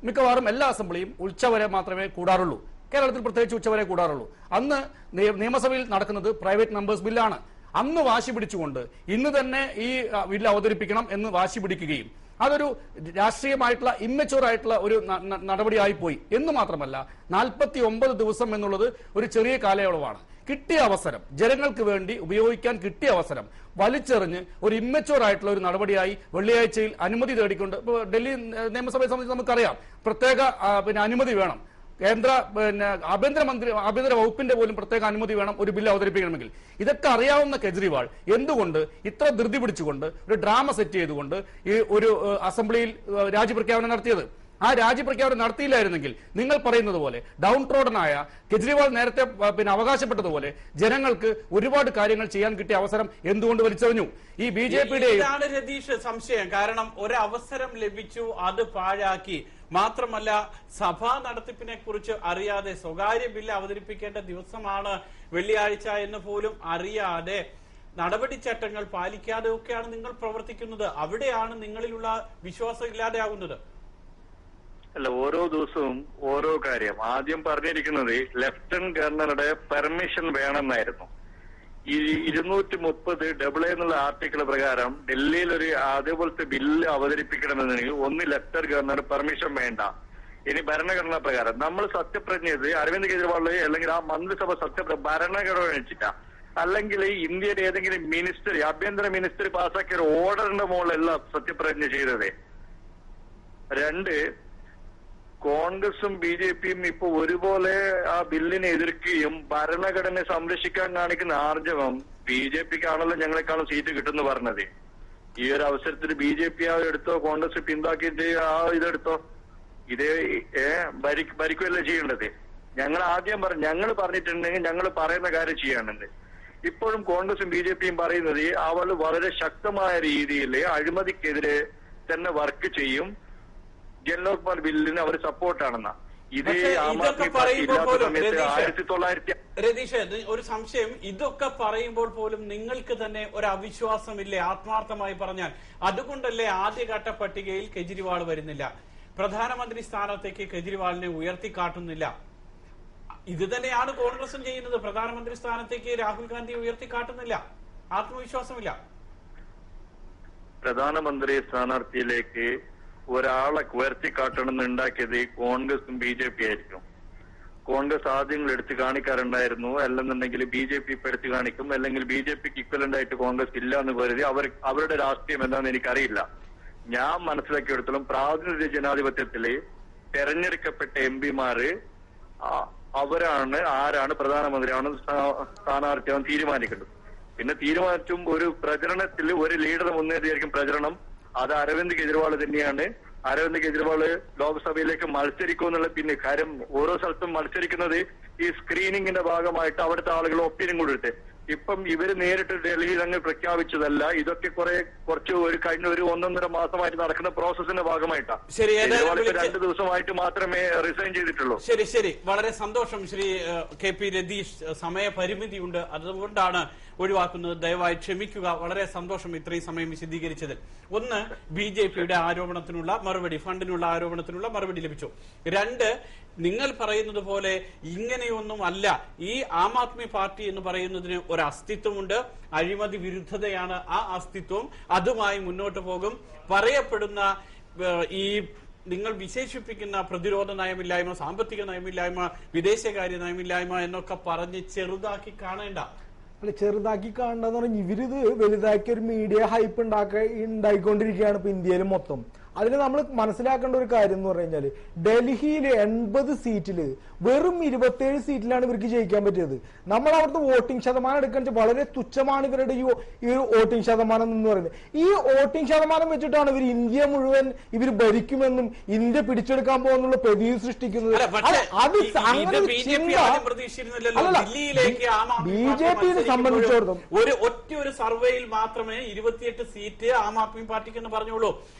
മിക്കവാറും എല്ലാ അസംബ്ലിയും ഉച്ചവരെ മാത്രമേ കൂടാറുള്ളൂ. കേരളത്തിൽ പ്രത്യേകിച്ച് ഉച്ചവരെ കൂടാറുള്ളൂ. അന്ന് നിയമസഭയിൽ നടക്കുന്നത് പ്രൈവറ്റ് മെമ്പേഴ്സ് ബില്ലാണ്. അന്ന് വാശി പിടിച്ചുകൊണ്ട് ഇന്ന് തന്നെ ഈ ബില്ല് അവതരിപ്പിക്കണം എന്ന് വാശി പിടിക്കുകയും അതൊരു രാഷ്ട്രീയമായിട്ടുള്ള ഇമ്മച്യൂർ ആയിട്ടുള്ള ഒരു നടപടിയായി പോയി എന്ന് മാത്രമല്ല, 49 ദിവസം എന്നുള്ളത് ഒരു ചെറിയ കാലയളവാണ്. കിട്ടിയ അവസരം, ജനങ്ങൾക്ക് വേണ്ടി ഉപയോഗിക്കാൻ കിട്ടിയ അവസരം വലിച്ചെറിഞ്ഞ് ഒരു ഇമ്മച്യൂർ ആയിട്ടുള്ള ഒരു നടപടിയായി വെള്ളിയാഴ്ചയിൽ അനുമതി തേടിക്കൊണ്ട് ഡൽഹി നിയമസഭയെ സംബന്ധിച്ച് നമുക്കറിയാം, പ്രത്യേക അനുമതി വേണം. കേന്ദ്ര ആഭ്യന്തര വകുപ്പിന്റെ പോലും പ്രത്യേക അനുമതി വേണം ഒരു ബില്ല് അവതരിപ്പിക്കണമെങ്കിൽ. ഇതൊക്കെ അറിയാവുന്ന കെജ്രിവാൾ എന്തുകൊണ്ട് ഇത്ര ധൃതി പിടിച്ചുകൊണ്ട് ഒരു ഡ്രാമ സെറ്റ് ചെയ്തുകൊണ്ട് ഈ ഒരു അസംബ്ലിയിൽ രാജിപ്രഖ്യാപനം നടത്തിയത്? ആ രാജിപ്രഖ്യാപനം നടത്തിയില്ലായിരുന്നെങ്കിൽ നിങ്ങൾ പറയുന്നത് പോലെ ഡൗൺ ട്രോഡനായ കെജ്രിവാൾ നേരത്തെ അവകാശപ്പെട്ടതുപോലെ ജനങ്ങൾക്ക് ഒരുപാട് കാര്യങ്ങൾ ചെയ്യാൻ കിട്ടിയ അവസരം എന്തുകൊണ്ട് വലിച്ചെറിഞ്ഞു? ഈ BJPയുടെ രതീഷ് സംശയം. കാരണം ഒരവസരം ലഭിച്ചു, അത് പാഴാക്കി. മാത്രമല്ല, സഭാ നടത്തിപ്പിനെ കുറിച്ച് അറിയാതെ, സ്വകാര്യ ബില്ല് അവതരിപ്പിക്കേണ്ട ദിവസമാണ് വെള്ളിയാഴ്ച എന്ന് പോലും അറിയാതെ, നടപടിച്ചട്ടങ്ങൾ പാലിക്കാതെ ഒക്കെയാണ് നിങ്ങൾ പ്രവർത്തിക്കുന്നത്. അവിടെയാണ് നിങ്ങളിലുള്ള വിശ്വാസം ഇല്ലാതെയാകുന്നത്. അല്ല, ഓരോ ദിവസവും ഓരോ കാര്യം. ആദ്യം പറഞ്ഞിരിക്കുന്നത് ലഫ്റ്റനന്റ് ഗവർണറുടെ പെർമിഷൻ വേണമെന്നായിരുന്നു. ഈ 230 എന്നുള്ള ആർട്ടിക്കിൾ പ്രകാരം ഡൽഹിയിൽ ഒരു അതേപോലത്തെ ബില്ല് അവതരിപ്പിക്കണമെന്നുണ്ടെങ്കിൽ ഒന്ന് ലഫ്റ്റനന്റ് ഗവർണർ പെർമിഷൻ വേണ്ട. ഇനി ഭരണഘടനാ പ്രകാരം നമ്മൾ സത്യപ്രതിജ്ഞ ചെയ്ത് അരവിന്ദ് കെജ്രിവാൾ അല്ലെങ്കിൽ ആ മന്ത്രിസഭ ഭരണഘടന വെച്ചിട്ടാ, അല്ലെങ്കിൽ ഇന്ത്യയുടെ ഏതെങ്കിലും മിനിസ്റ്റർ, ആഭ്യന്തര മിനിസ്റ്റർ പാസ്സാക്കിയ ഒരു ഓർഡറിന്റെ മുകളിലല്ല സത്യപ്രതിജ്ഞ ചെയ്തത്. രണ്ട്, കോൺഗ്രസും BJPയും ഇപ്പൊ ഒരുപോലെ ആ ബില്ലിനെ എതിർക്കുകയും ഭരണഘടനയെ സംരക്ഷിക്കാൻ കാണിക്കുന്ന ആർജവം BJPക്കാണല്ലോ ഞങ്ങളെക്കാളും സീറ്റ് കിട്ടുമെന്ന് പറഞ്ഞത്. ഈ ഒരു അവസരത്തിൽ BJP എടുത്തോ, കോൺഗ്രസ് പിന്താക്കിയിട്ട് ഇതെടുത്തോ, ഇതേ ഭരിക്കുകയല്ലേ ചെയ്യേണ്ടത്. ഞങ്ങൾ ആദ്യം ഞങ്ങൾ പറഞ്ഞിട്ടുണ്ടെങ്കിൽ ഞങ്ങൾ പറയുന്ന കാര്യം ചെയ്യാനുണ്ട്. ഇപ്പോഴും കോൺഗ്രസും BJPയും പറയുന്നത് അവൾ വളരെ ശക്തമായ രീതിയിൽ അഴിമതിക്കെതിരെ തന്നെ വർക്ക് ചെയ്യും, ജൻലോക്പാൽ ബില്ലിന് അവർ സപ്പോർട്ടാണെന്ന. ഇതേ ആം ആദ്മി പാർട്ടി ഇല്ലാത്ത സമയത്ത് 1900 രതീഷ്, ഒരു സംശയം. ഇതൊക്കെ പറയുമ്പോൾ പോലും നിങ്ങൾക്ക് തന്നെ ഒരു അവിശ്വാസമില്ലേ? ആത്മാർത്ഥമായി പറഞ്ഞാൽ അതുകൊണ്ടല്ലേ ആദ്യഘട്ട പട്ടികയിൽ കെജ്രിവാൾ വരുന്നില്ല, പ്രധാനമന്ത്രി സ്ഥാനത്തേക്ക് കെജ്രിവാളിനെ ഉയർത്തിക്കാട്ടുന്നില്ല? ഇത് തന്നെയാണ് കോൺഗ്രസും ചെയ്യുന്നത്. പ്രധാനമന്ത്രി സ്ഥാനത്തേക്ക് രാഹുൽ ഗാന്ധി ഉയർത്തിക്കാട്ടുന്നില്ല. ആത്മവിശ്വാസമില്ല. പ്രധാനമന്ത്രി സ്ഥാനാർത്ഥിയിലേക്ക് ഒരാളെ ഉയർത്തിക്കാട്ടണമെന്ന് ഉണ്ടാക്കിയത് കോൺഗ്രസും BJP ആയിരിക്കും. കോൺഗ്രസ് ആദ്യങ്ങൾ എടുത്തു കാണിക്കാറുണ്ടായിരുന്നു, അല്ലെന്നുണ്ടെങ്കിൽ BJP ഇപ്പൊ എടുത്തു കാണിക്കും, അല്ലെങ്കിൽ BJPക്ക് ഇക്വലന്റ് ആയിട്ട് കോൺഗ്രസ് ഇല്ല എന്ന് കരുതി അവരുടെ രാഷ്ട്രീയം എന്താണെന്ന് എനിക്കറിയില്ല. ഞാൻ മനസ്സിലാക്കിയെടുത്തോളം പ്രാതിനിധ്യ ജനാധിപത്യത്തില് തെരഞ്ഞെടുക്കപ്പെട്ട MP-മാര് ആരാണ് പ്രധാനമന്ത്രിയാണ് സ്ഥാനാർത്ഥിയാണെന്ന് തീരുമാനിക്കേണ്ടത്. പിന്നെ തീരുമാനിച്ചും ഒരു പ്രചരണത്തിൽ ഒരു ലീഡർ മുന്നേറിയായിരിക്കും പ്രചരണം. അത് അരവിന്ദ് കെജ്രിവാൾ തന്നെയാണ്. അരവിന്ദ് കെജ്രിവാൾ ലോക്സഭയിലേക്ക് മത്സരിക്കുമെന്നുള്ള പിന്നെ കാര്യം ഓരോ സ്ഥലത്തും മത്സരിക്കുന്നത് ഈ സ്ക്രീനിങ്ങിന്റെ ഭാഗമായിട്ട് അവിടുത്തെ ആളുകൾ ഒപ്പീനിയൻ കൊടുത്ത്. ഇപ്പം ഇവര് നേരിട്ട് ഡൽഹിയിൽ അങ്ങ് പ്രഖ്യാപിച്ചതല്ല, ഇതൊക്കെ കുറച്ച് കഴിഞ്ഞ ഒരു 1.5 മാസമായിട്ട് നടക്കുന്ന പ്രോസസ്സിന്റെ ഭാഗമായിട്ടാണ്. 2 ദിവസമായിട്ട് മാത്രമേ റിസൈൻ ചെയ്തിട്ടുള്ളൂ. ശരി, വളരെ സന്തോഷം ശ്രീ KP രതീഷ്. സമയപരിമിതിയുണ്ട്, അതുകൊണ്ടാണ് ഒഴിവാക്കുന്നത്. ദയവായി ക്ഷമിക്കുക. വളരെ സന്തോഷം ഇത്രയും സമയം വിശദീകരിച്ചതിൽ. ഒന്ന്, BJPയുടെ ആരോപണത്തിനുള്ള മറുപടി, ഫണ്ടിനുള്ള ആരോപണത്തിനുള്ള മറുപടി ലഭിച്ചു. 2, നിങ്ങൾ പറയുന്നത് പോലെ ഇങ്ങനെയൊന്നും അല്ല. ഈ ആം ആദ്മി പാർട്ടി എന്ന് പറയുന്നതിന് ഒരു അസ്തിത്വമുണ്ട്. അഴിമതി വിരുദ്ധതയാണ് ആ അസ്തിത്വം. അതുമായി മുന്നോട്ട് പോകും. പറയപ്പെടുന്ന ഈ നിങ്ങൾ വിശേഷിപ്പിക്കുന്ന പ്രതിരോധ നയമില്ലായ്മ, സാമ്പത്തിക നയമില്ലായ്മ, വിദേശകാര്യ നയമില്ലായ്മ എന്നൊക്കെ പറഞ്ഞ് ചെറുതാക്കി കാണേണ്ട. അല്ല, ചെറുതാക്കി കാണണ്ടെന്ന് പറഞ്ഞാൽ ഇവരിത് വലുതാക്കി ഒരു മീഡിയ ഹൈപ്പ് ഉണ്ടായിക്കൊണ്ടിരിക്കുകയാണ് ഇപ്പൊ ഇന്ത്യയിൽ മൊത്തം. അതിന് നമ്മൾ മനസ്സിലാക്കേണ്ട ഒരു കാര്യം എന്ന് പറഞ്ഞു കഴിഞ്ഞാല് ഡൽഹിയിൽ 80 സീറ്റില് വെറും 27 സീറ്റിലാണ് ഇവർക്ക് ജയിക്കാൻ പറ്റിയത്. നമ്മൾ അവിടുത്തെ വോട്ടിംഗ് ശതമാനം എടുക്കാൻ വളരെ തുച്ഛമാണ് ഇവരുടെ ഈ ഒരു വോട്ടിംഗ് ശതമാനം എന്ന് പറയുന്നത്. ഈ വോട്ടിംഗ് ശതമാനം വെച്ചിട്ടാണ് ഇവർ ഇന്ത്യ മുഴുവൻ ഇവർ ഭരിക്കുമെന്നും ഇന്ത്യ പിടിച്ചെടുക്കാൻ പോകുന്നുള്ള പ്രതീതി സൃഷ്ടിക്കുന്നത്. BJPയെ സംബന്ധിച്ചിടത്തോളം ഒരു സർവേയിൽ മാത്രമേ 28 സീറ്റ് ആം ആദ്മി പാർട്ടിക്ക് എന്ന് പറഞ്ഞോളൂ.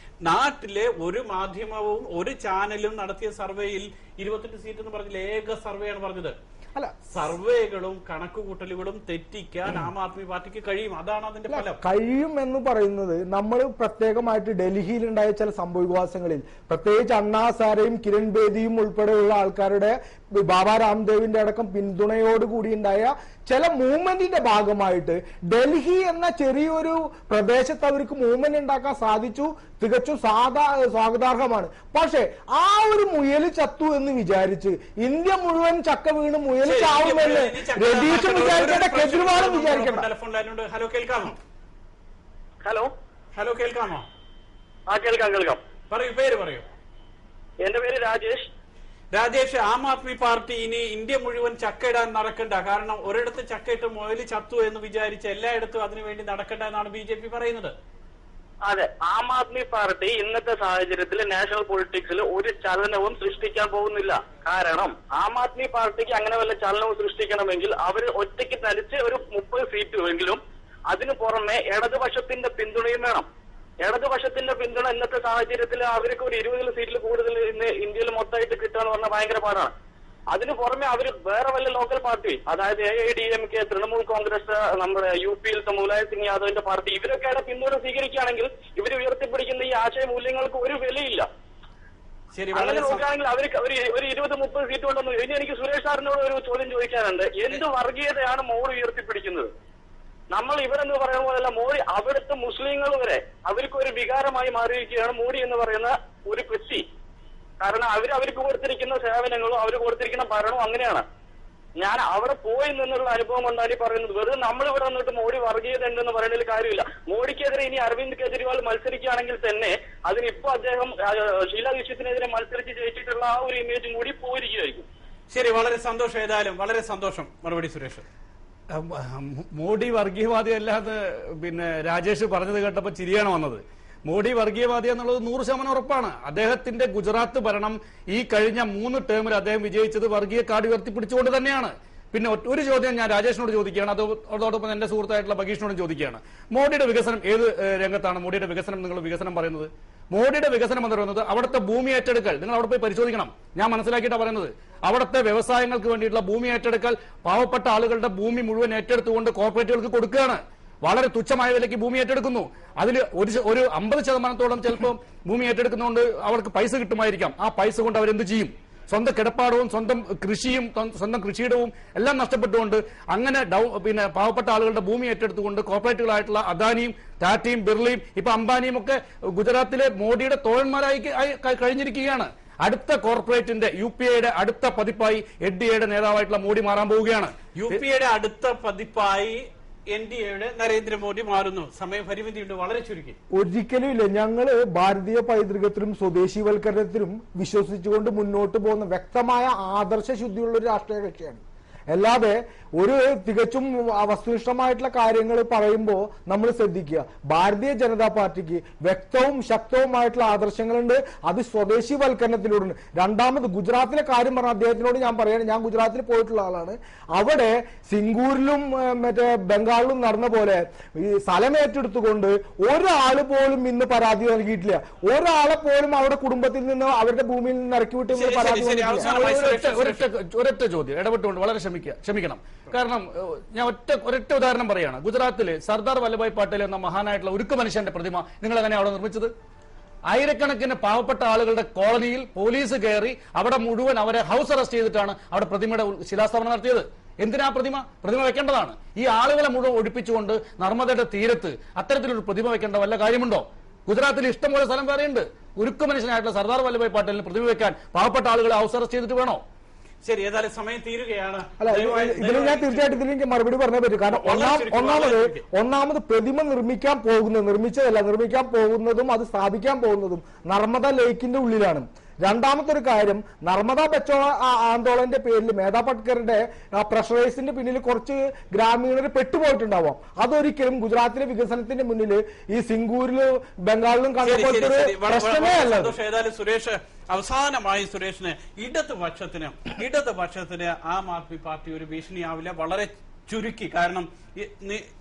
നാട്ടിലെ ഒരു മാധ്യമവും ഒരു ചാനലും നടത്തിയ സർവേയിൽ 28 സീറ്റ് എന്ന് പറഞ്ഞില്ല. ഏക സർവേയാണ് പറഞ്ഞത്. അല്ല, സർവേകളും കണക്കുകൂട്ടലുകളും തെറ്റിക്കാൻ ആം ആദ്മി പാർട്ടിക്ക് കഴിയും. അതാണ് അതിന്റെ ഫലം. കഴിയും എന്ന് പറയുന്നത് നമ്മൾ പ്രത്യേകമായിട്ട് ഡൽഹിയിൽ ഉണ്ടായ ചില സംഭവവികാസങ്ങളിൽ, പ്രത്യേകിച്ച് അണ്ണാ ഹസാരെയും കിരൺ ബേദിയും ഉൾപ്പെടെയുള്ള ആൾക്കാരുടെ, ബാബാ രാംദേവിന്റെ അടക്കം പിന്തുണയോടുകൂടി ഉണ്ടായ ചില മൂവ്മെന്റിന്റെ ഭാഗമായിട്ട് ഡൽഹി എന്ന ചെറിയൊരു പ്രദേശത്ത് അവർക്ക് മൂവ്മെന്റ് ഉണ്ടാക്കാൻ സാധിച്ചു. തികച്ചും സ്വാഗതാർഹമാണ്. പക്ഷെ ആ ഒരു മുയൽ ചത്തു എന്ന് വിചാരിച്ച് ഇന്ത്യ മുഴുവൻ ചക്ക വീണ് മുയൽ ചാവുമെന്ന് രതീഷും വിചാരിക്കേണ്ട, കെജ്രിവാളും വിചാരിക്കേണ്ട. ടെലിഫോൺ ലൈനുണ്ട്. ഹലോ, കേൾക്കാമോ? ഹലോ, കേൾക്കാമോ? കേൾക്കാം. പറയൂ, പേര് പറയൂ. എന്റെ പേര് രാജേഷ്. ആം ആദ്മി പാർട്ടി ഇനി ഇന്ത്യ മുഴുവൻ ചക്കയിടാൻ നടക്കണ്ട. കാരണം ഒരിടത്ത് ചക്കയിട്ട് മുയല് ചത്തു എന്ന് വിചാരിച്ച് എല്ലായിടത്തും അതിനുവേണ്ടി നടക്കണ്ട എന്നാണ് BJP പറയുന്നത്. അതെ, ആം ആദ്മി പാർട്ടി ഇന്നത്തെ സാഹചര്യത്തിൽ നാഷണൽ പൊളിറ്റിക്സിൽ ഒരു ചലനവും സൃഷ്ടിക്കാൻ പോകുന്നില്ല. കാരണം ആം ആദ്മി പാർട്ടിക്ക് അങ്ങനെ വല്ല ചലനവും സൃഷ്ടിക്കണമെങ്കിൽ അവർ ഒറ്റയ്ക്ക് തനിച്ച് ഒരു 30 സീറ്റുമെങ്കിലും, അതിനു പുറമെ ഇടതുപക്ഷത്തിന്റെ പിന്തുണയും വേണം. ഇടതുപക്ഷത്തിന്റെ പിന്തുണ ഇന്നത്തെ സാഹചര്യത്തിൽ അവർക്ക് ഒരു 20 സീറ്റിൽ കൂടുതൽ ഇന്ന് ഇന്ത്യയിൽ മൊത്തമായിട്ട് കിട്ടുക എന്ന് പറഞ്ഞാൽ ഭയങ്കര പാടാണ്. അതിനു പുറമെ അവർ വേറെ വല്ല ലോക്കൽ പാർട്ടി, അതായത് AIADMK, തൃണമൂൽ കോൺഗ്രസ്, നമ്മുടെ UP-യിലത്തെ മുലായം സിംഗ് യാദവിന്റെ പാർട്ടി, ഇവരൊക്കെ പിന്തുണ സ്വീകരിക്കുകയാണെങ്കിൽ ഇവർ ഉയർത്തിപ്പിടിക്കുന്ന ഈ ആശയ മൂല്യങ്ങൾക്ക് ഒരു വിലയില്ല. അങ്ങനെ നോക്കുകയാണെങ്കിൽ അവർക്ക് ഒരു 20-30 സീറ്റ് കൊണ്ടൊന്നും. ഇനി എനിക്ക് സുരേഷ് സാറിനോട് ഒരു ചോദ്യം ചോദിക്കാനുണ്ട്. എന്ത് വർഗീയതയാണ് മോഡി ഉയർത്തിപ്പിടിക്കുന്നത്? നമ്മൾ ഇവരെന്ന് പറയുന്ന പോലെയല്ല, മോഡി അവിടുത്തെ മുസ്ലിങ്ങൾ വരെ അവർക്ക് ഒരു വികാരമായി മാറിയിരിക്കുകയാണ് മോഡി എന്ന് പറയുന്ന ഒരു വ്യക്തി. കാരണം അവർക്ക് കൊടുത്തിരിക്കുന്ന സേവനങ്ങളും അവർ കൊടുത്തിരിക്കുന്ന ഭരണവും അങ്ങനെയാണ്. ഞാൻ അവിടെ പോയി നിന്നുള്ള അനുഭവം കൊണ്ടാണ് ഈ പറയുന്നത്. വെറുതെ നമ്മളിവിടെ വന്നിട്ട് മോഡി വർഗീയത ഉണ്ടെന്ന് പറയുന്നതിൽ കാര്യമില്ല. മോഡിക്കെതിരെ ഇനി അരവിന്ദ് കെജ്രിവാൾ മത്സരിക്കുകയാണെങ്കിൽ തന്നെ അതിനിപ്പോ അദ്ദേഹം ഷീലാ ദീക്ഷിത്തിനെതിരെ മത്സരിച്ച് ജയിച്ചിട്ടുള്ള ആ ഒരു ഇമേജും കൂടി പോയിരിക്കുകയായിരിക്കും. ശരി, വളരെ സന്തോഷം. ഏതായാലും വളരെ സന്തോഷം. മറുപടി സുരേഷ്. മോഡി വർഗീയവാദി അല്ലാതെ രാജേഷ് പറഞ്ഞത് കേട്ടപ്പോ ചിരിയാണ് വന്നത്. മോഡി വർഗീയവാദി എന്നുള്ളത് 100% ഉറപ്പാണ്. അദ്ദേഹത്തിന്റെ ഗുജറാത്ത് ഭരണം ഈ കഴിഞ്ഞ 3 ടേമിൽ അദ്ദേഹം വിജയിച്ചത് വർഗീയ കാർഡ് ഉയർത്തിപ്പിടിച്ചുകൊണ്ട് തന്നെയാണ്. പിന്നെ ഒരു ചോദ്യം ഞാൻ രാജേഷിനോട് ചോദിക്കുകയാണ്, അതോടൊപ്പം എന്റെ സുഹൃത്തായിട്ടുള്ള ബഗീഷിനോടും ചോദിക്കുകയാണ്. മോഡിയുടെ വികസനം ഏത് രംഗത്താണ് മോഡിയുടെ വികസനം നിങ്ങൾ വികസനം പറയുന്നത്? മോഡിയുടെ വികസനം എന്ന് പറയുന്നത് അവിടുത്തെ ഭൂമി ഏറ്റെടുക്കൽ. നിങ്ങൾ അവിടെ പോയി പരിശോധിക്കണം. ഞാൻ മനസ്സിലാക്കിയിട്ടാണ് പറയുന്നത്. അവിടുത്തെ വ്യവസായങ്ങൾക്ക് വേണ്ടിയിട്ടുള്ള ഭൂമി ഏറ്റെടുക്കൽ, പാവപ്പെട്ട ആളുകളുടെ ഭൂമി മുഴുവൻ ഏറ്റെടുത്തുകൊണ്ട് കോർപ്പറേറ്റുകൾക്ക് കൊടുക്കുകയാണ്. വളരെ തുച്ഛമായ വിലയ്ക്ക് ഭൂമി ഏറ്റെടുക്കുന്നു. അതിൽ ഒരു 50% ചിലപ്പോൾ ഭൂമി ഏറ്റെടുക്കുന്നതുകൊണ്ട് അവർക്ക് പൈസ കിട്ടുമായിരിക്കാം. ആ പൈസ കൊണ്ട് അവരെന്ത് ചെയ്യും? സ്വന്തം കിടപ്പാടവും സ്വന്തം കൃഷിയും സ്വന്തം കൃഷിയിടവും എല്ലാം നഷ്ടപ്പെട്ടുകൊണ്ട് അങ്ങനെ പിന്നെ പാവപ്പെട്ട ആളുകളുടെ ഭൂമി ഏറ്റെടുത്തുകൊണ്ട് കോർപ്പറേറ്റുകളായിട്ടുള്ള അദാനിയും ടാറ്റയും ബിർളയും ഇപ്പൊ അംബാനിയും ഒക്കെ ഗുജറാത്തിലെ മോഡിയുടെ തോഴന്മാരായി കഴിഞ്ഞിരിക്കുകയാണ്. അടുത്ത കോർപ്പറേറ്റിന്റെ UPAയുടെ അടുത്ത പതിപ്പായി NDAയുടെ നേതാവായിട്ടുള്ള മോഡി മാറാൻ പോവുകയാണ്. UPAയുടെ അടുത്ത പതിപ്പായി NDAയുടെ നരേന്ദ്രമോദി മാറുന്നു. സമയപരിമിതിയുണ്ട്, വളരെ ചുരുക്കി. ഒരിക്കലും ഇല്ല. ഞങ്ങള് ഭാരതീയ പൈതൃകത്തിലും സ്വദേശീവൽക്കരണത്തിലും വിശ്വസിച്ചുകൊണ്ട് മുന്നോട്ട് പോകുന്ന വ്യക്തമായ ആദർശ ശുദ്ധിയുള്ള ഒരു രാഷ്ട്രീയ കക്ഷിയാണ്. അല്ലാതെ ഒരു തികച്ചും വസ്തുനിഷ്ഠമായിട്ടുള്ള കാര്യങ്ങൾ പറയുമ്പോൾ നമ്മൾ ശ്രദ്ധിക്കുക. ഭാരതീയ ജനതാ പാർട്ടിക്ക് വ്യക്തവും ശക്തവുമായിട്ടുള്ള ആദർശങ്ങളുണ്ട്. അത് സ്വദേശീവൽക്കരണത്തിലൂടെ. രണ്ടാമത് ഗുജറാത്തിലെ കാര്യം പറഞ്ഞ അദ്ദേഹത്തിനോട് ഞാൻ പറയാണ്, ഞാൻ ഗുജറാത്തിൽ പോയിട്ടുള്ള ആളാണ്. അവിടെ സിംഗൂരിലും മറ്റേ ബംഗാളിലും നടന്ന പോലെ ഈ സ്ഥലം ഏറ്റെടുത്തുകൊണ്ട് ഒരാള് പോലും ഇന്ന് പരാതി നൽകിയിട്ടില്ല. ഒരാളെ പോലും അവരുടെ കുടുംബത്തിൽ നിന്ന് അവരുടെ ഭൂമിയിൽ നിന്ന് ഇറക്കി വിട്ട് പരാതി. ഒരൊറ്റ ചോദ്യം ഇടപെട്ടുകൊണ്ട് വളരെ ക്ഷമിക്കണം. കാരണം ഞാൻ ഒരൊറ്റ ഉദാഹരണം പറയാണ്. ഗുജറാത്തില് സർദാർ വല്ലഭായ് പട്ടേൽ എന്ന മഹാനായിട്ടുള്ള ഉരുക്കു മനുഷ്യന്റെ പ്രതിമ നിങ്ങൾ എങ്ങനെ അവിടെ നിർമ്മിച്ചത്? ആയിരക്കണക്കിന് പാവപ്പെട്ട ആളുകളുടെ കോളനിയിൽ പോലീസ് കയറി അവിടെ മുഴുവൻ അവരെ ഹൗസ് അറസ്റ്റ് ചെയ്തിട്ടാണ് അവിടെ പ്രതിമയുടെ ശിലാസ്ഥാപനം നടത്തിയത്. എന്തിനാ പ്രതിമ വെക്കേണ്ടതാണ്? ഈ ആളുകളെ മുഴുവൻ ഒഴിപ്പിച്ചുകൊണ്ട് നർമ്മദയുടെ തീരത്ത് അത്തരത്തിലൊരു പ്രതിമ വെക്കേണ്ട വല്ല കാര്യമുണ്ടോ? ഗുജറാത്തിൽ ഇഷ്ടംപോലെ സ്ഥലം വേറെയുണ്ട്. ഉരുക്കു മനുഷ്യനായിട്ടുള്ള സർദാർ വല്ലഭായ് പട്ടേലിന് പ്രതിമ വെക്കാൻ പാവപ്പെട്ട ആളുകളെ ഹൗസ് അറസ്റ്റ് ചെയ്തിട്ട് വേണോ? ശരി, ഏതായാലും സമയം തീരുകയാണ്. അല്ല, ഇതിൽ ഞാൻ തീർച്ചയായിട്ടും ഇതിലേക്ക് മറുപടി പറഞ്ഞേ പറ്റും. കാരണം ഒന്നാമത് പ്രതിമ നിർമ്മിക്കാൻ പോകുന്നതും അത് സ്ഥാപിക്കാൻ പോകുന്നതും നർമ്മദ ലേക്കിന്റെ ഉള്ളിലാണ്. രണ്ടാമത്തെ ഒരു കാര്യം, നർമ്മദ ബച്ചോ ആന്തോളന്റെ പേരിൽ മേധാ പട്കറുടെ പ്രഷറൈസിന്റെ പിന്നിൽ കുറച്ച് ഗ്രാമീണർ പെട്ടുപോയിട്ടുണ്ടാവാം. അതൊരിക്കലും ഗുജറാത്തിലെ വികസനത്തിന്റെ മുന്നിൽ ഈ സിംഗൂരിലും ബംഗാളിലും കണ്ടപ്പോഴത്തെ പ്രശ്നമേ അല്ല. ഏതായാലും സുരേഷ്, അവസാനമായി സുരേഷിന് ഇടതുപക്ഷത്തിന് ആം ആദ്മി പാർട്ടി ഒരു ഭീഷണിയാവില്ല. വളരെ ചുരുക്കി, കാരണം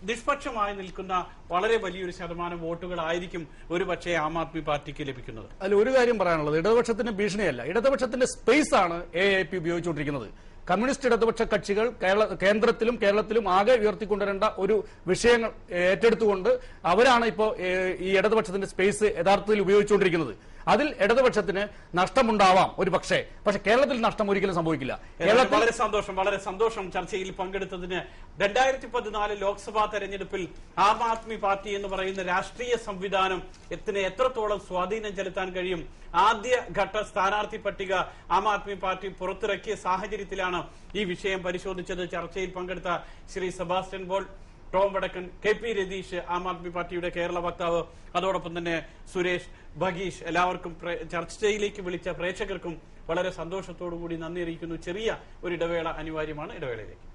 നിഷ്പക്ഷമായി നിൽക്കുന്ന വളരെ വലിയൊരു ശതമാനം വോട്ടുകളായിരിക്കും ഒരു പക്ഷേ ആം ആദ്മി പാർട്ടിക്ക് ലഭിക്കുന്നത്. അതിൽ ഒരു കാര്യം പറയാനുള്ളത്, ഇടതുപക്ഷത്തിന്റെ ഭീഷണിയല്ല, ഇടതുപക്ഷത്തിന്റെ സ്പേസ് ആണ് AAP ഉപയോഗിച്ചുകൊണ്ടിരിക്കുന്നത്. കമ്മ്യൂണിസ്റ്റ് ഇടതുപക്ഷ കക്ഷികൾ കേന്ദ്രത്തിലും കേരളത്തിലും ആകെ ഉയർത്തിക്കൊണ്ടുവരേണ്ട ഒരു വിഷയങ്ങൾ ഏറ്റെടുത്തുകൊണ്ട് അവരാണ് ഇപ്പോൾ ഈ ഇടതുപക്ഷത്തിന്റെ സ്പേസ് യഥാർത്ഥത്തിൽ ഉപയോഗിച്ചുകൊണ്ടിരിക്കുന്നത്. അതിൽ ഇടതുപക്ഷത്തിന് നഷ്ടമുണ്ടാവാം ഒരു പക്ഷേ കേരളത്തിൽ നഷ്ടം ഒരിക്കലും സംഭവിക്കില്ല. വളരെ സന്തോഷം ചർച്ചയിൽ പങ്കെടുത്തതിന്. 2014 ലോക്സഭാ തെരഞ്ഞെടുപ്പിൽ ആം ആദ്മി പാർട്ടി എന്ന് പറയുന്ന രാഷ്ട്രീയ സംവിധാനം എത്രത്തോളം സ്വാധീനം ചെലുത്താൻ കഴിയും? ആദ്യഘട്ട സ്ഥാനാർത്ഥി പട്ടിക ആം ആദ്മി പാർട്ടി പുറത്തിറക്കിയ സാഹചര്യത്തിലാണ് ഈ വിഷയം പരിശോധിച്ചത്. ചർച്ചയിൽ പങ്കെടുത്ത ശ്രീ സെബാസ്റ്റ്യൻ പോൾ, ടോം വടക്കൻ, KP രതീഷ്, ആം ആദ്മി പാർട്ടിയുടെ കേരള വക്താവ്, അതോടൊപ്പം തന്നെ സുരേഷ്, ഭഗീഷ്, എല്ലാവർക്കും ചർച്ചയിലേക്ക് വിളിച്ച പ്രേക്ഷകർക്കും വളരെ സന്തോഷത്തോടുകൂടി നന്ദി അറിയിക്കുന്നു. ചെറിയ ഒരു ഇടവേള അനിവാര്യമാണ്. ഇടവേളയിലേക്ക്